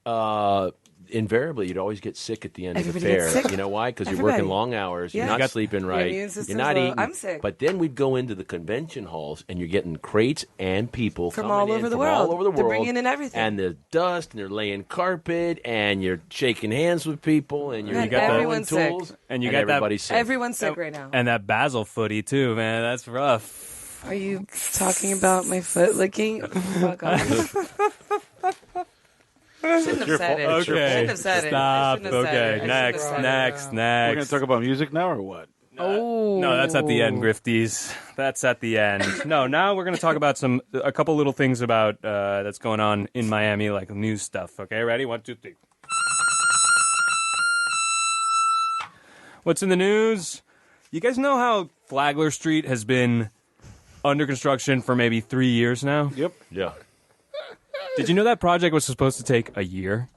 bucks. Invariably, you'd always get sick at the end Everybody of the fair. gets sick. You know why? Because you're Everybody. working long hours. You're Yeah. not sleeping right. immune system's You're not low. eating. I'm sick. But then we'd go into the convention halls, and you're getting crates and people From coming all in over the from world. all over the They're world. bringing in everything. And the dust, and they're laying carpet, and you're shaking hands with people, and you're And doing everyone's sick. tools, And you got that- everybody's sick. Everyone's sick right now. And that Basel footy too, man. That's rough. Are you talking about my foot licking? Fuck off. Shouldn't have said it. fault. Okay, Shouldn't have said it. stop. Shouldn't have said Okay, it. I next, shouldn't have said it. next. We're gonna talk about music now, or what? Oh. No, that's at the end, Grifties. That's at the end. No, now we're going to talk about a couple little things about that's going on in Miami, like news stuff. Okay, ready? 1, 2, 3. What's in the news? You guys know how Flagler Street has been under construction for maybe 3 years now? Yep. Yeah. Did you know that project was supposed to take a year?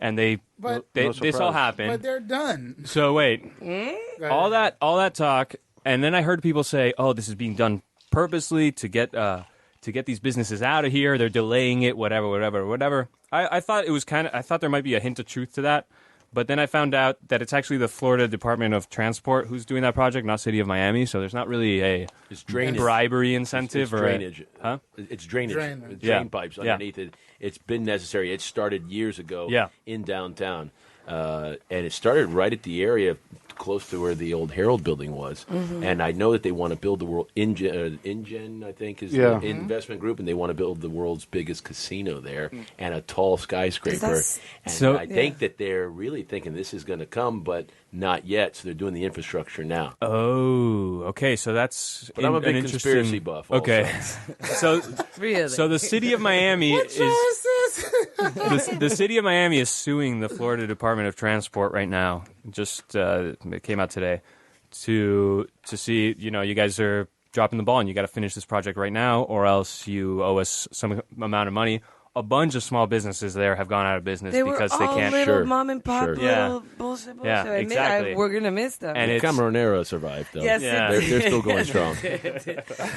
And But- No this all surprise. happened. But they're done. So wait, all that talk, and then I heard people say, "Oh, this is being done purposely to get these businesses out of here. They're delaying it, whatever." I thought it was I thought there might be a hint of truth to that, but then I found out that it's actually the Florida Department of Transport who's doing that project, not City of Miami. So there's not really a It's drainage. bribery incentive It's or drainage. huh? It's drainage. Drainage. Drain Yeah. pipes Yeah. underneath it. It's been necessary. It started years ago Yeah. in downtown. And it started right at the area close to where the old Herald building was. And I know that they want to build the world InGen, I think, is Yeah. the investment group, and they want to build the world's biggest casino there and a tall skyscraper. That's- And So- I think that they're really thinking this is going to come, but not yet. So they're doing the infrastructure now. Oh, okay. So that's But I'm a an big interesting- conspiracy buff also. Okay, so Really? so the City of Miami is. The city of Miami is suing the Florida Department of Transport right now. Just it came out today to see, you guys are dropping the ball and you got to finish this project right now, or else you owe us some amount of money. A bunch of small businesses there have gone out of business they because were they all can't. little Sure, mom and pop sure. little Yeah. bullshit. Yeah, I admit, exactly. we're gonna miss them. And it's- Cameronero survived, though. Yes, Yeah. They're still going strong.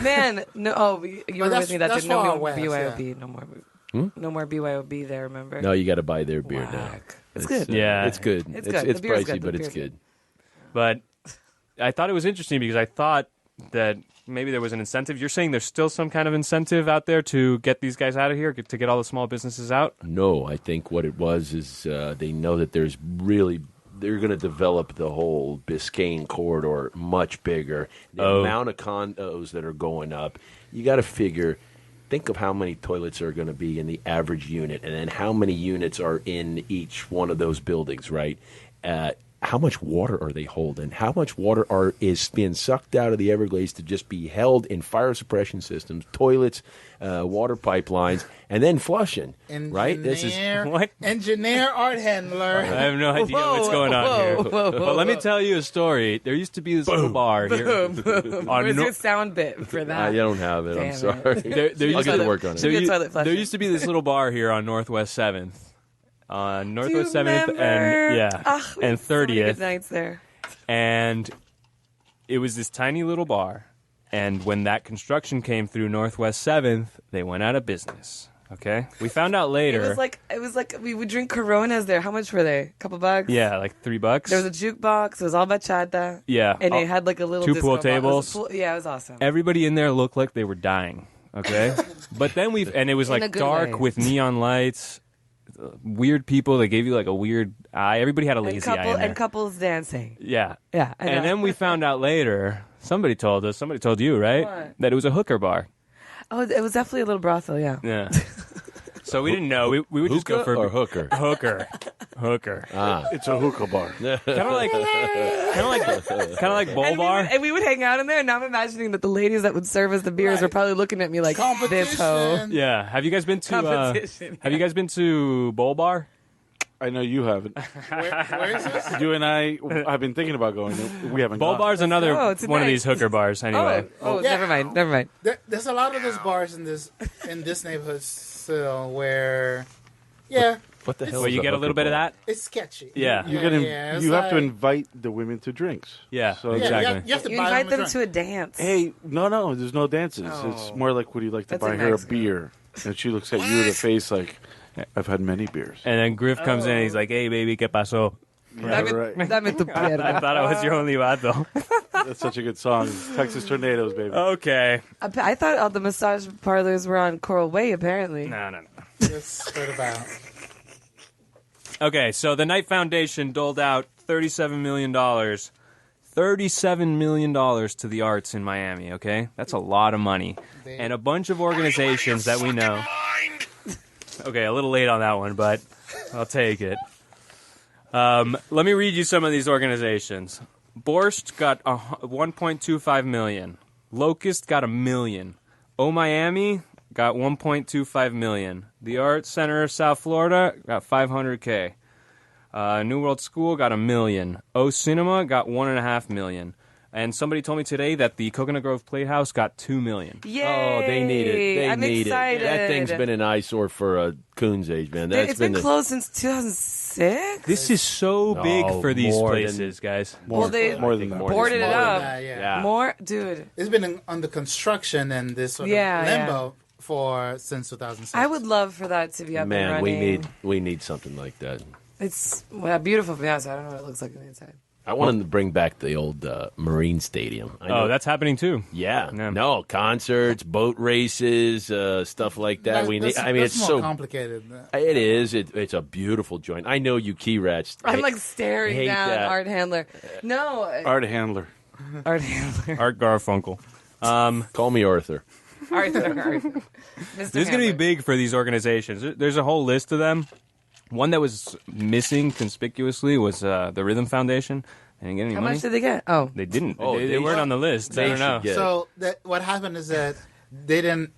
Man, no. Oh, you were that's- with me that that's did no far more west, BYOB. No more. No more BYOB there. Remember? No, you got to buy their beer now. Whack. It's good. Yeah. it's good. It's It's good. it's The beer's pricey, good. The but it's beer's good. But I thought it was interesting because I thought that maybe there was an incentive. You're saying there's still some kind of incentive out there to get these guys out of here, to get all the small businesses out? No, I think what it was is they know that they're going to develop the whole Biscayne corridor much bigger. The amount of condos that are going up, you got to figure. Think of how many toilets are going to be in the average unit, and then how many units are in each one of those buildings, right? How much water are they holding? How much water is being sucked out of the Everglades to just be held in fire suppression systems, toilets, water pipelines, and then flushing, right? This is What? Engineer art handler. I have no idea what's going on here. But let me tell you a story. There used to be this little bar here. Where's your sound bit for that? I don't have it. Damn I'm it. sorry. There I'll used get to- to work on it. Should be a toilet flusher. There used to be this little bar here on Northwest 7th. On Do you Northwest 7th remember? and We had so many 30th. good nights there. And it was this tiny little bar. And when that construction came through Northwest 7th, they went out of business. Okay? We found out later. It was like we would drink Coronas there. How much were they? A couple bucks? Yeah, like $3. There was a jukebox. It was all bachata. Yeah. And Oh, they had like a little two disco pool ball. It was a tables. yeah, it was awesome. Everybody in there looked like they were dying. Okay? But then and it was In a like good dark way. with neon lights. Weird people. They gave you like a weird eye. Everybody had a lazy eye in there. and couples dancing. Yeah. Yeah, I know. And then we found out later, somebody told you, right? What? That it was a hooker bar. Oh, it was definitely a little brothel. Yeah. Yeah. So we didn't know. We would just go Hookah for or hooker? hooker. It's a hookah bar. Kind of like bowl And bar. we would hang out in there, and now I'm imagining that the ladies that would serve us the beers Right. were probably looking at me like this hoe. Competition. Yeah. Have you guys been to? Competition. Have you guys been to bowl bar? I know you haven't. Where is this? You and I've been thinking about going. We haven't. Bowl gone. bar's another Oh, one tonight. of these hooker bars. Anyway. Yeah. Never mind. There's a lot of those bars in this neighborhood still where, yeah, What the hell? Where is you get a little bit of that. it's sketchy. Yeah. You it's you have to like- invite the women to drinks. Yeah. So Yeah, exactly. you have to You buy invite them a to a dance. Hey, no, there's no dances. Oh. It's more like, would you like to That's buy in her a Mexico. beer? And she looks at you in the face like, I've had many beers. And then Griff comes in and he's like, "Hey, baby, ¿qué pasó?" Yeah, right. Dame tu I pierna. thought I was your only vato. That's such a good song. Texas Tornadoes, baby. Okay. I thought all the massage parlors were on Coral Way. Apparently. No. Just heard about. Okay, so the Knight Foundation doled out $37 million. $37 million to the arts in Miami, okay? That's a lot of money. And a bunch of organizations that we know. Okay, a little late on that one, but I'll take it. Let me read you some of these organizations. Borscht got 1.25 million. Locust got $1 million. O Miami got 1.25 million. The Art Center of South Florida got 500K. New World School got $1 million. O Cinema got $1.5 million. And somebody told me today that the Coconut Grove Playhouse got $2 million. Yay! Oh, they need it. They I'm need excited. it. That thing's been an eyesore for Coon's age, man. It's been closed since 2006. This is so big for these more places, guys. More, they more than that. boarded it More than up. that, yeah. Yeah. More, dude. It's been under construction and this sort of limbo since 2006. I would love for that to be up and Man, running. we need something like that. It's beautiful from the outside. I don't know what it looks like on the inside. I want them to bring back the old Marine Stadium. I know. Oh, that's happening too. Yeah. Yeah. No, concerts, boat races, stuff like that. That's It's more so complicated. It is. It's a beautiful joint. I know you key rats. I'm like staring hate down that. Art Handler. No. Art handler. Art Handler. Art Garfunkel. Call me Arthur. Arthur. Mr. This is going to be big for these organizations. There's a whole list of them. One that was missing conspicuously was the Rhythm Foundation. They didn't get any How money. much did they get? Oh. They didn't. Oh, they they weren't should- on the list. I they don't know. should get- So what happened is that they didn't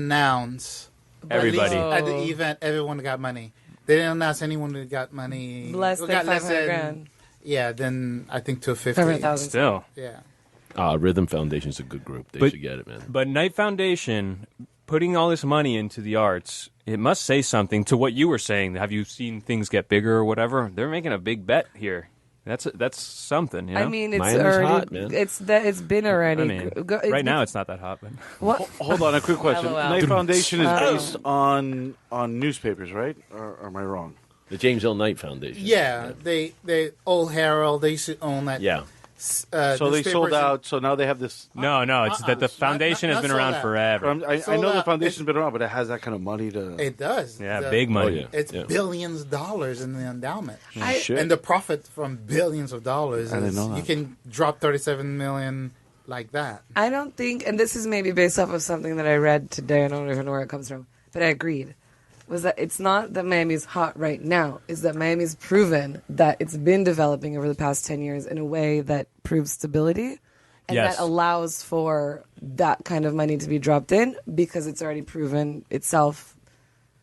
announce Everybody. at the event. Everyone got money. They didn't announce anyone who got money. Less who than got 500 grand. Yeah, then I think 250. 500,000. Still. Yeah. Rhythm Foundation's a good group. They But- should get it, man. But Knight Foundation, putting all this money into the arts, it must say something to what you were saying. Have you seen things get bigger or whatever? They're making a big bet here. That's something. You know? I mean, it's Miami's already. hot, man. It's been already. I mean, right now it's not that hot, but What? Hold on, a quick question. LOL. Knight Foundation is Oh. based on newspapers, right? Or am I wrong? The James L. Knight Foundation. Yeah, they Old Herald. They used to own that. Yeah. So they newspapers sold and- out. So now they have this. no, it's that the foundation has not been so around that. forever. I Sold know the out. foundation's been around, but it has that kind of money to. It does. Yeah, The- big money. Oh, yeah. It's billions of dollars in the endowment. Shit. And the profit from billions of dollars I didn't is know that. you can drop 37 million like that. I don't think, and this is maybe based off of something that I read today. I don't even know where it comes from, but I agreed. Was that it's not that Miami's hot right now, is that Miami's proven that it's been developing over the past 10 years in a way that proves stability and Yes. that allows for that kind of money to be dropped in because it's already proven itself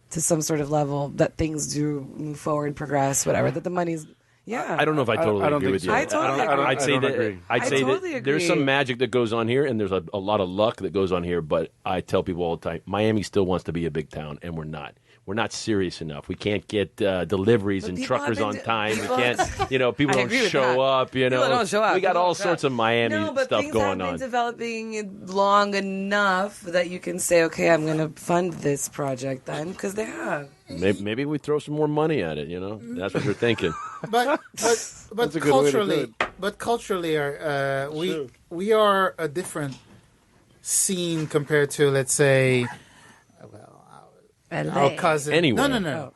to some sort of level that things do move forward, progress, whatever, that the money's, yeah. I don't know if I totally I don't agree think with so. you. I totally agree. I'd say don't that agree. I'd I say totally that there's agree. some magic that goes on here, and there's a lot of luck that goes on here. But I tell people all the time, Miami still wants to be a big town, and we're not. We're not serious enough. We can't get deliveries But and people truckers have on been time. We people- can't, people I don't agree with show that. up. People don't show up. We got People all don't show sorts up. of Miami No, but stuff things going have been on. developing long enough that you can say, okay, I'm going to fund this project then, because they have. Maybe we throw some more money at it. That's what you're thinking. But That's a good way to do culturally, we are a different scene compared to, let's say, our cousin. Anywhere. No.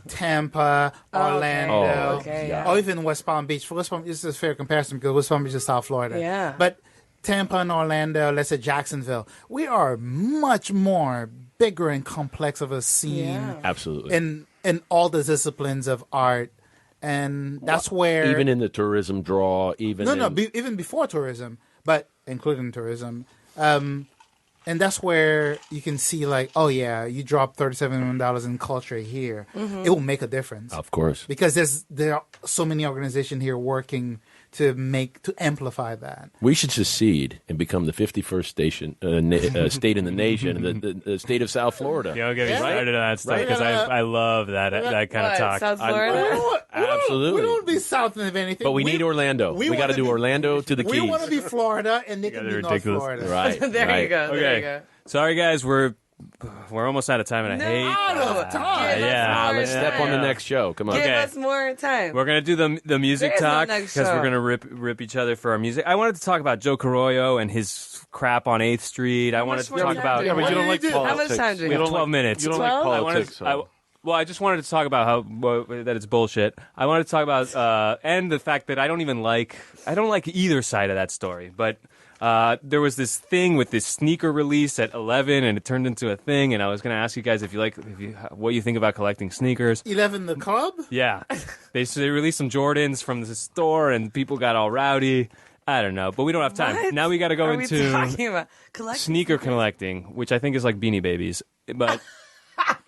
Tampa, Orlando, Oh, okay, yeah. or even West Palm Beach. For West Palm, this is a fair comparison because West Palm Beach is South Florida. Yeah. But Tampa and Orlando, let's say Jacksonville, we are much more bigger and complex of a scene Yeah. Absolutely. in all the disciplines of art, and that's where Even in the tourism draw, even even before tourism, but including tourism. And that's where you can see, like, oh yeah, you drop $37 million in culture here, it will make a difference. of course. Because there are so many organizations here working to amplify that. We should secede and become the 51st state in the nation, the state of South Florida. Don't get me Yeah. started on that stuff Right. because I love that kind of What, talk. South Florida? Absolutely. We don't be south of anything. But we need Orlando. We got to wanna do be- Orlando to the We Keys. want to be Florida, and they can Yeah, be they're North ridiculous. Florida. Right. There right. you go. There you Okay. go. Sorry, guys, we're almost out of time, and I hate. Out of time. Give us yeah, more Let's step on the time. next show. Come on. Give Okay. us more time. We're gonna do the music There is no talk next because we're show. gonna rip each other for our music. I wanted to talk about Joe Carollo and his crap on 8th Street. I wanted much to more talk time about. do you Yeah, but What you don't do like you do? politics. How much time do you You have? don't 12 minutes. You don't 12? like I wanted, politics. so. well, I just wanted to talk about that it's bullshit. I wanted to talk about and the fact that I don't like either side of that story. But There was this thing with this sneaker release at 11, and it turned into a thing. And I was going to ask you guys what you think about collecting sneakers. 11 the club? Yeah, they released some Jordans from the store, and people got all rowdy. I don't know, but we don't have time. What Now we got to go are we into talking about? Collecting sneaker collecting, which I think is like Beanie Babies, but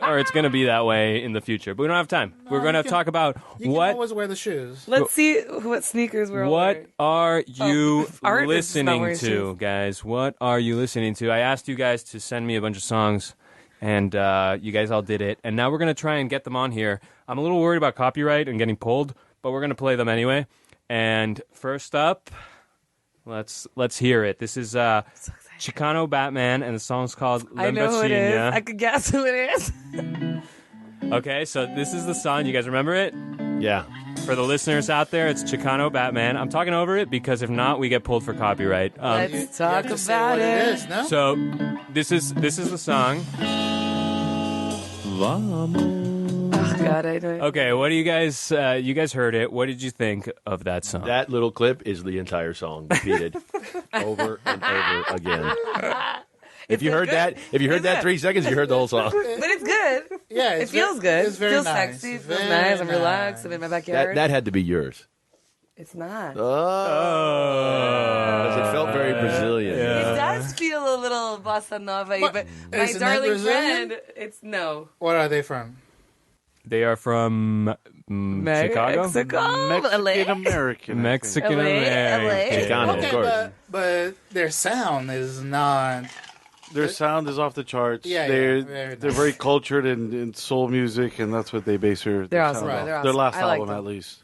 or it's going to be that way in the future. But we don't have time. We're going to talk about You can always wear the shoes. Let's see what sneakers we're all what wearing. are you Art is not listening wearing to, shoes. guys? What are you listening to? I asked you guys to send me a bunch of songs, and you guys all did it. And now we're going to try and get them on here. I'm a little worried about copyright and getting pulled, but we're going to play them anyway. And first up, let's hear it. This is Chicano Batman, and the song's called I know who it is. Lambacina. I could guess who it is. Okay, so this is the song. You guys remember it? Yeah. For the listeners out there, it's Chicano Batman. I'm talking over it because if not, we get pulled for copyright. Let's You talk have to say about what it. it is, no? So this is the song. Oh God, I know. Okay, what do you guys heard it? What did you think of that song? That little clip is the entire song repeated over and over again. If you heard good? that 3 seconds, you heard the whole song. But it's good. Yeah, It it's feels very- good. It's very feels nice. sexy. It feels Very nice. I'm relaxed. I'm in my backyard. That had to be yours. It's not. Oh. Because it felt very Brazilian. It does feel a little bossa nova, but my isn't that darling Brazilian? friend, it's no. What are they from? They are from Chicago? Mexico, Mexican LA. American. Mexican LA. American. Chicano, of Okay, course. but their sound is not. Their sound is off the charts. Yeah, they're very they're nice. very cultured in soul music, and that's what they base their They're sound awesome. off. They're Their awesome. last I like album, them. at least.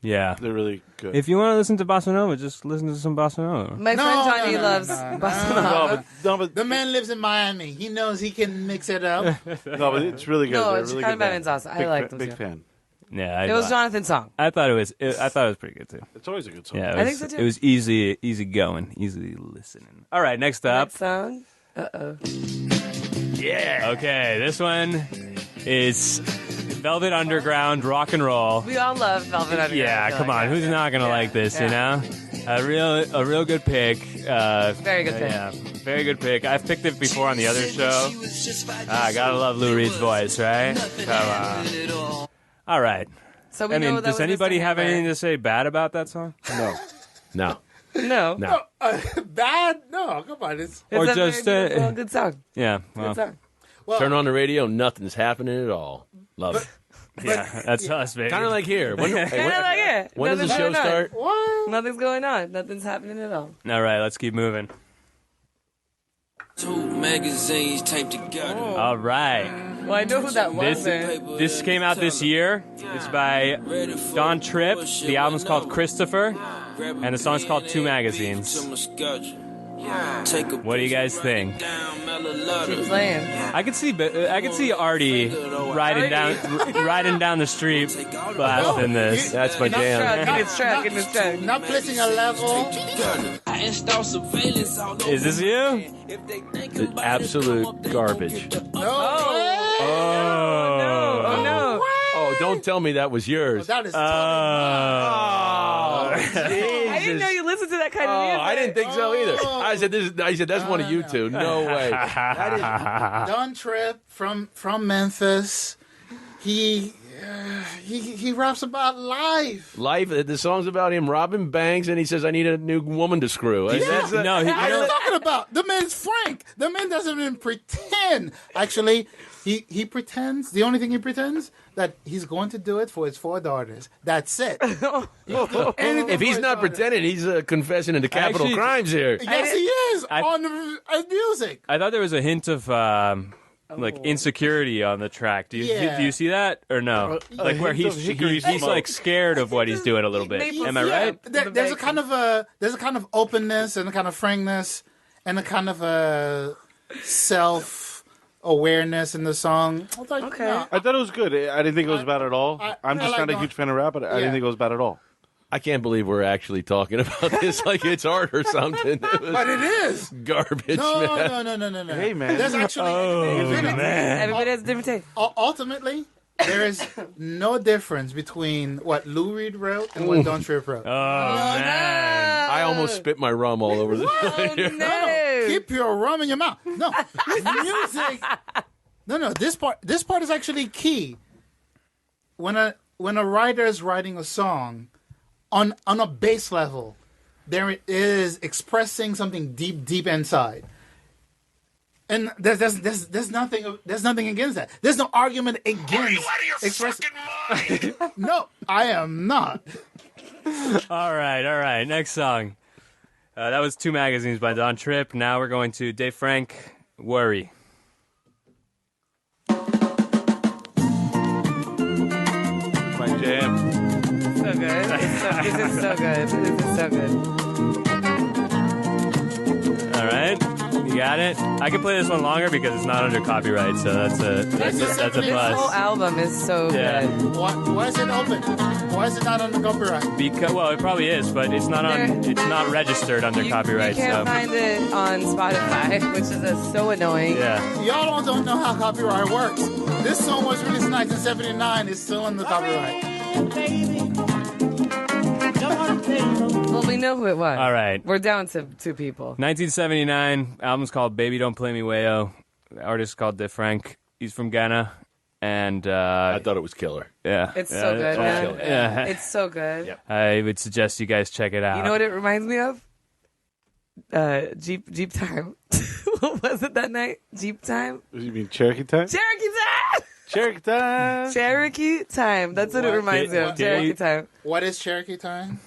Yeah. They're really good. If you want to listen to bossa nova, just listen to some bossa nova. My friend Johnny loves no, bossa no. nova. but The man lives in Miami. He knows he can mix it up. no, but it's really good. No, They're it's really Chicano good Batman's band. awesome. I Big like fa- them Big too. fan. Yeah, It was Jonathan's song. I thought it was pretty good too. It's always a good song. Yeah, it I was, think so, too. It was easy going, easy listening. All right, next up. That song. Yeah. Okay, this one is Velvet Underground rock and roll. We all love Velvet Underground. Yeah, come on, who's not gonna like this? You know, a real good pick. Very good pick. Yeah, very good pick. I've picked it before on the other show. Gotta love Lou Reed's voice, right? Come on. All right. So we I know mean, that does was anybody Mr. have Hammer. anything to say bad about that song? No. No. No. No. Bad? No, come on. It's Or It's a just, very beautiful, good song. Yeah. Good Well, song. well, Turn on the radio, nothing's happening at all. Love it. yeah, that's us, baby. Kind of like here. When, hey, Kinda like it. when does the Nothing's show going on. start? What? Nothing's going on. Nothing's happening at all. All right, let's keep moving. Two magazines taped together. All right. Well, I know who that was. This came out this year. It's by Don Tripp. The album's called Christopher, and the song's called Two Magazines. What do you guys think? Keep playing. I could see Artie riding down the street blasting this. That's my Truck, jam. in his truck, in his truck. Not placing a level. Is this you? Absolute garbage. Oh. Oh no! Oh, don't tell me that was yours. That is I didn't know you listened to that kind of music. I didn't think so either. I said that's one of you two. No way. Don Tripp from Memphis. He raps about life. Life. The song's about him robbing banks, and he says, "I need a new woman to screw." And that's No, What are you talking about? The man's frank. The man doesn't even pretend. Actually, he pretends. The only thing he pretends that he's going to do it for his 4 daughters. That's it. if he's not pretending, he's confessing into capital Actually- crimes here. Yes, he is on the music. I thought there was a hint of like insecurity on the track. Do you Yeah. do you see that or no? Like where hint of hickory he's like scared of what he's doing a little bit. Maple Am I syrup. right? There's a kind of openness and a kind of frankness and a kind of a self-awareness in the song. I was like, Okay. no, I thought it was good. I didn't think it was bad at all. I'm I just like not a Don- huge fan of rap, but I didn't think it was bad at all. I can't believe we're actually talking about this like it's art or something. It was but it is. garbage, man. No. Hey, man. There's actually Everybody has a different take. ultimately there is no difference between what Lou Reed wrote and what Don Tripp wrote. Oh man. I almost spit my rum all over the No. Keep your rum in your mouth. No, music. No. This part is actually key. When a writer is writing a song, on a base level, there is expressing something deep inside. And there's nothing against that. There's no argument against. Are you out of your fucking mind? No, I am not. All right. Next song. That was Two Magazines by Don Tripp. Now we're going to Dave Frank, Worry. My jam. So good. This is so good. This is so good. All right. You got it? I can play this one longer because it's not under copyright, so that's a This whole plus. album is so Yeah. good. Why is it open? Why is it not on the copyright? Because it probably is, but it's not registered under copyright. You can't So find it on Spotify, which is so annoying. yeah. Y'all don't know how copyright works. This song was released in 1979. It's still on the copyright. Well, we know who it was. All right. We're down to 2 people. 1979. Album's called Baby Don't Play Me Wayo. The artist is called De Frank. He's from Ghana, and I thought it was killer. yeah, It's so good, man. Yeah. It's so good. Yep. I would suggest you guys check it out. You know what it reminds me of? Jeep Time. What was it that night? Jeep Time? You mean Cherokee time? Cherokee Time! Cherokee time. Cherokee Time. That's what it reminds me of. Cherokee Time. What is Cherokee time?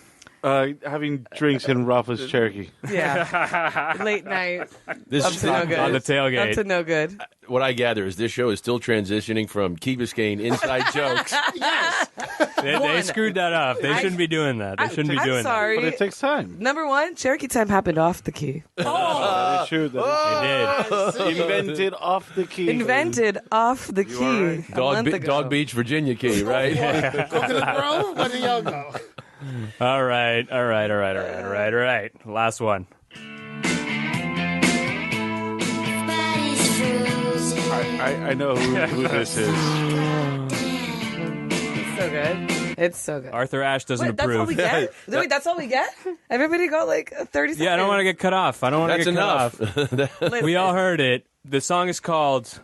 Having drinks in Rafa's Cherokee. Yeah. Late night. This Up to no good. on the tailgate. Up to no good. What I gather is this show is still transitioning from Key Biscayne inside jokes. Yes. They screwed that up. They shouldn't be doing that. They shouldn't be doing I'm sorry. But it takes time. Number 1, Cherokee Time happened off the key. That is true. that. They did. Invented off the key. Invented off the key. a month ago. Dog Beach, Virginia Key, right? Coconut Grove? Where do y'all go? All right. Last one. I know who this is. It's so good. It's so good. Arthur Ashe doesn't Wait, that's all approve. we get? Wait, that's all we get? Everybody got like 30 seconds. Yeah, I don't want to get cut off. That's enough. We all heard it. The song is called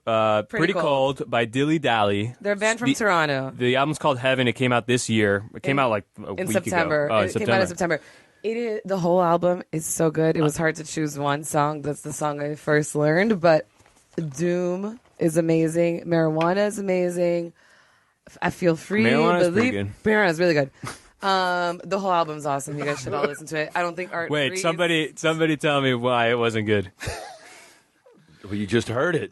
Pretty Cold by Dilly Dally. They're a band from Toronto. The album's called Heaven. It came out this year. It came out like a In week September. ago. Oh, It came out in September. The whole album is so good. It was hard to choose one song. That's the song I first learned. But Doom is amazing. Marijuana is amazing. I Feel Free. Marijuana's pretty good. Marijuana's really good. The whole album's awesome. You guys should all listen to it. I don't think Art. Wait, Breeze- somebody tell me why it wasn't good. Well, you just heard it.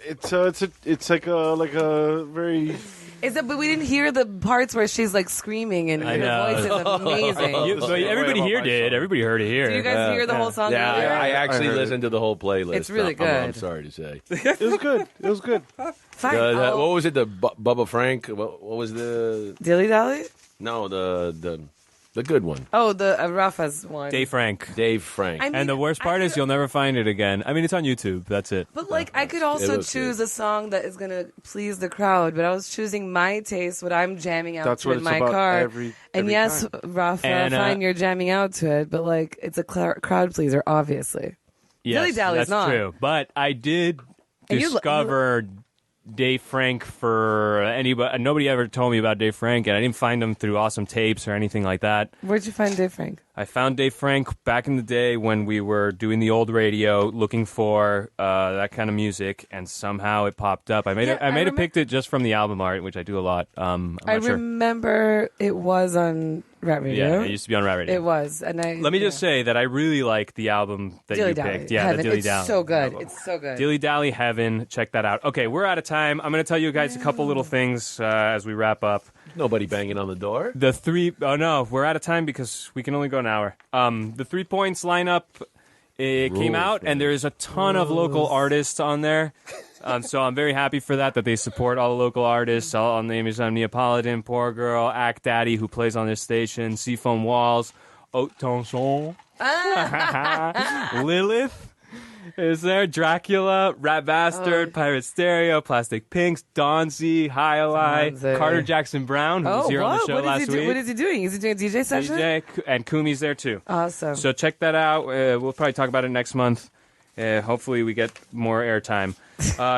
It's like a very. Is it? But we didn't hear the parts where she's like screaming and I her know. voice is amazing. But everybody here did. Everybody heard it here. Did you guys hear the whole song? Yeah, earlier? I actually heard listened to the whole playlist. It's really I'm good. sorry to say. It was good. It was good. Fine. What was it? The Bubba Frank? What was the? Dilly Dally? No, the good one. Oh, the Rafa's one. Dave Frank. Dave Frank. I mean, And the worst part is you'll never find it again. I mean, it's on YouTube. That's it. But like, I could it also was choose good. a song that is gonna please the crowd. But I was choosing my taste, what I'm jamming out That's to what in it's my about car. every and yes, time. Rafa, And, fine, you're jamming out to it, but like, it's a crowd pleaser, obviously. Yes, Dilly Dally's that's not. true. But I did And you- discover Dave Frank for anybody. Nobody ever told me about Dave Frank, and I didn't find him through Awesome Tapes or anything like that. Where'd you find Dave Frank? I found Dave Frank back in the day when we were doing the old radio, looking for that kind of music, and somehow it popped up. I may have picked it just from the album art, which I do a lot. I'm I not sure. remember it was on Rat Radio. Yeah, it used to be on Rat Radio. It was, and I. Let me just say that I really like the album that Dilly you Dally. picked. Yeah, Heaven. the Dilly It's Dally. so good. album. It's so good. Dilly Dally Heaven. Check that out. Okay, we're out of time. I'm going to tell you guys a couple little things as we wrap up. Nobody banging on the door. Oh no, we're out of time because we can only go an hour. The 3 points lineup it came out, and there's a ton of local artists on there. So I'm very happy for that they support all the local artists. I'll name is Neapolitan, Poor Girl, Act Daddy, who plays on this station, Seafoam Walls, Haute Tension, Lilith, is there. Dracula, Rat Bastard, Pirate Stereo, Plastic Pinks, Donzi, Highlight, Donzi. Carter Jackson Brown, who was here on the show last week. What is he doing? Is he doing a DJ session? DJ, and Kumi's there too. Awesome. So check that out. We'll probably talk about it next month. Hopefully we get more airtime.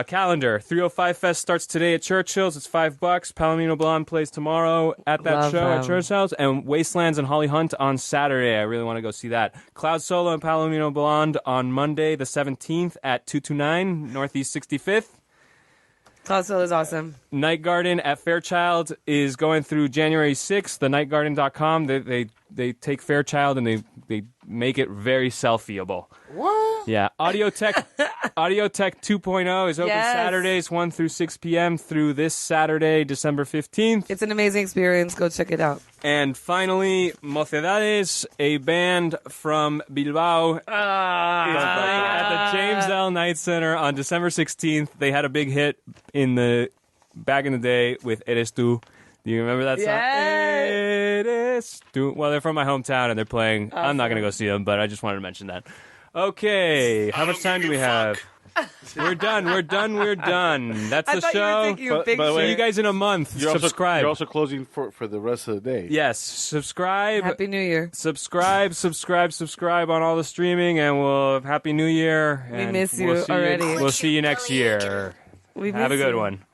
Calendar. 305 Fest starts today at Churchill's. It's $5. Palomino Blonde plays tomorrow at that Love show at them. Churchill's. And Wastelands and Holly Hunt on Saturday. I really want to go see that. Cloud Solo and Palomino Blonde on Monday the 17th at 229 Northeast 65th. Cloudsoul is awesome. Night Garden at Fairchild is going through January 6th. The nightgarden.com. They take Fairchild and they make it very selfieable. What? Yeah. Audio Tech 2.0 is open Yes. Saturdays 1 through 6 p.m. through this Saturday, December 15th. It's an amazing experience. Go check it out. And finally, Mocedades, a band from Bilbao, is playing at the James L. Knight Center on December 16th. They had a big hit back in the day with Eres Tú. Do you remember that song? Yes. Eres Tú. Well, they're from my hometown and they're playing. I'm not going to go see them, but I just wanted to mention that. Okay, how much time do we have? We're done. That's I the thought you were show. thinking of big by the See way, shit. you guys in a month. You're Subscribe. you're also closing for the rest of the day. Yes, subscribe. Happy New Year. Subscribe on all the streaming, and we'll Happy New Year. We and miss you we'll see already. We'll see you next year. We Have a miss good you. one.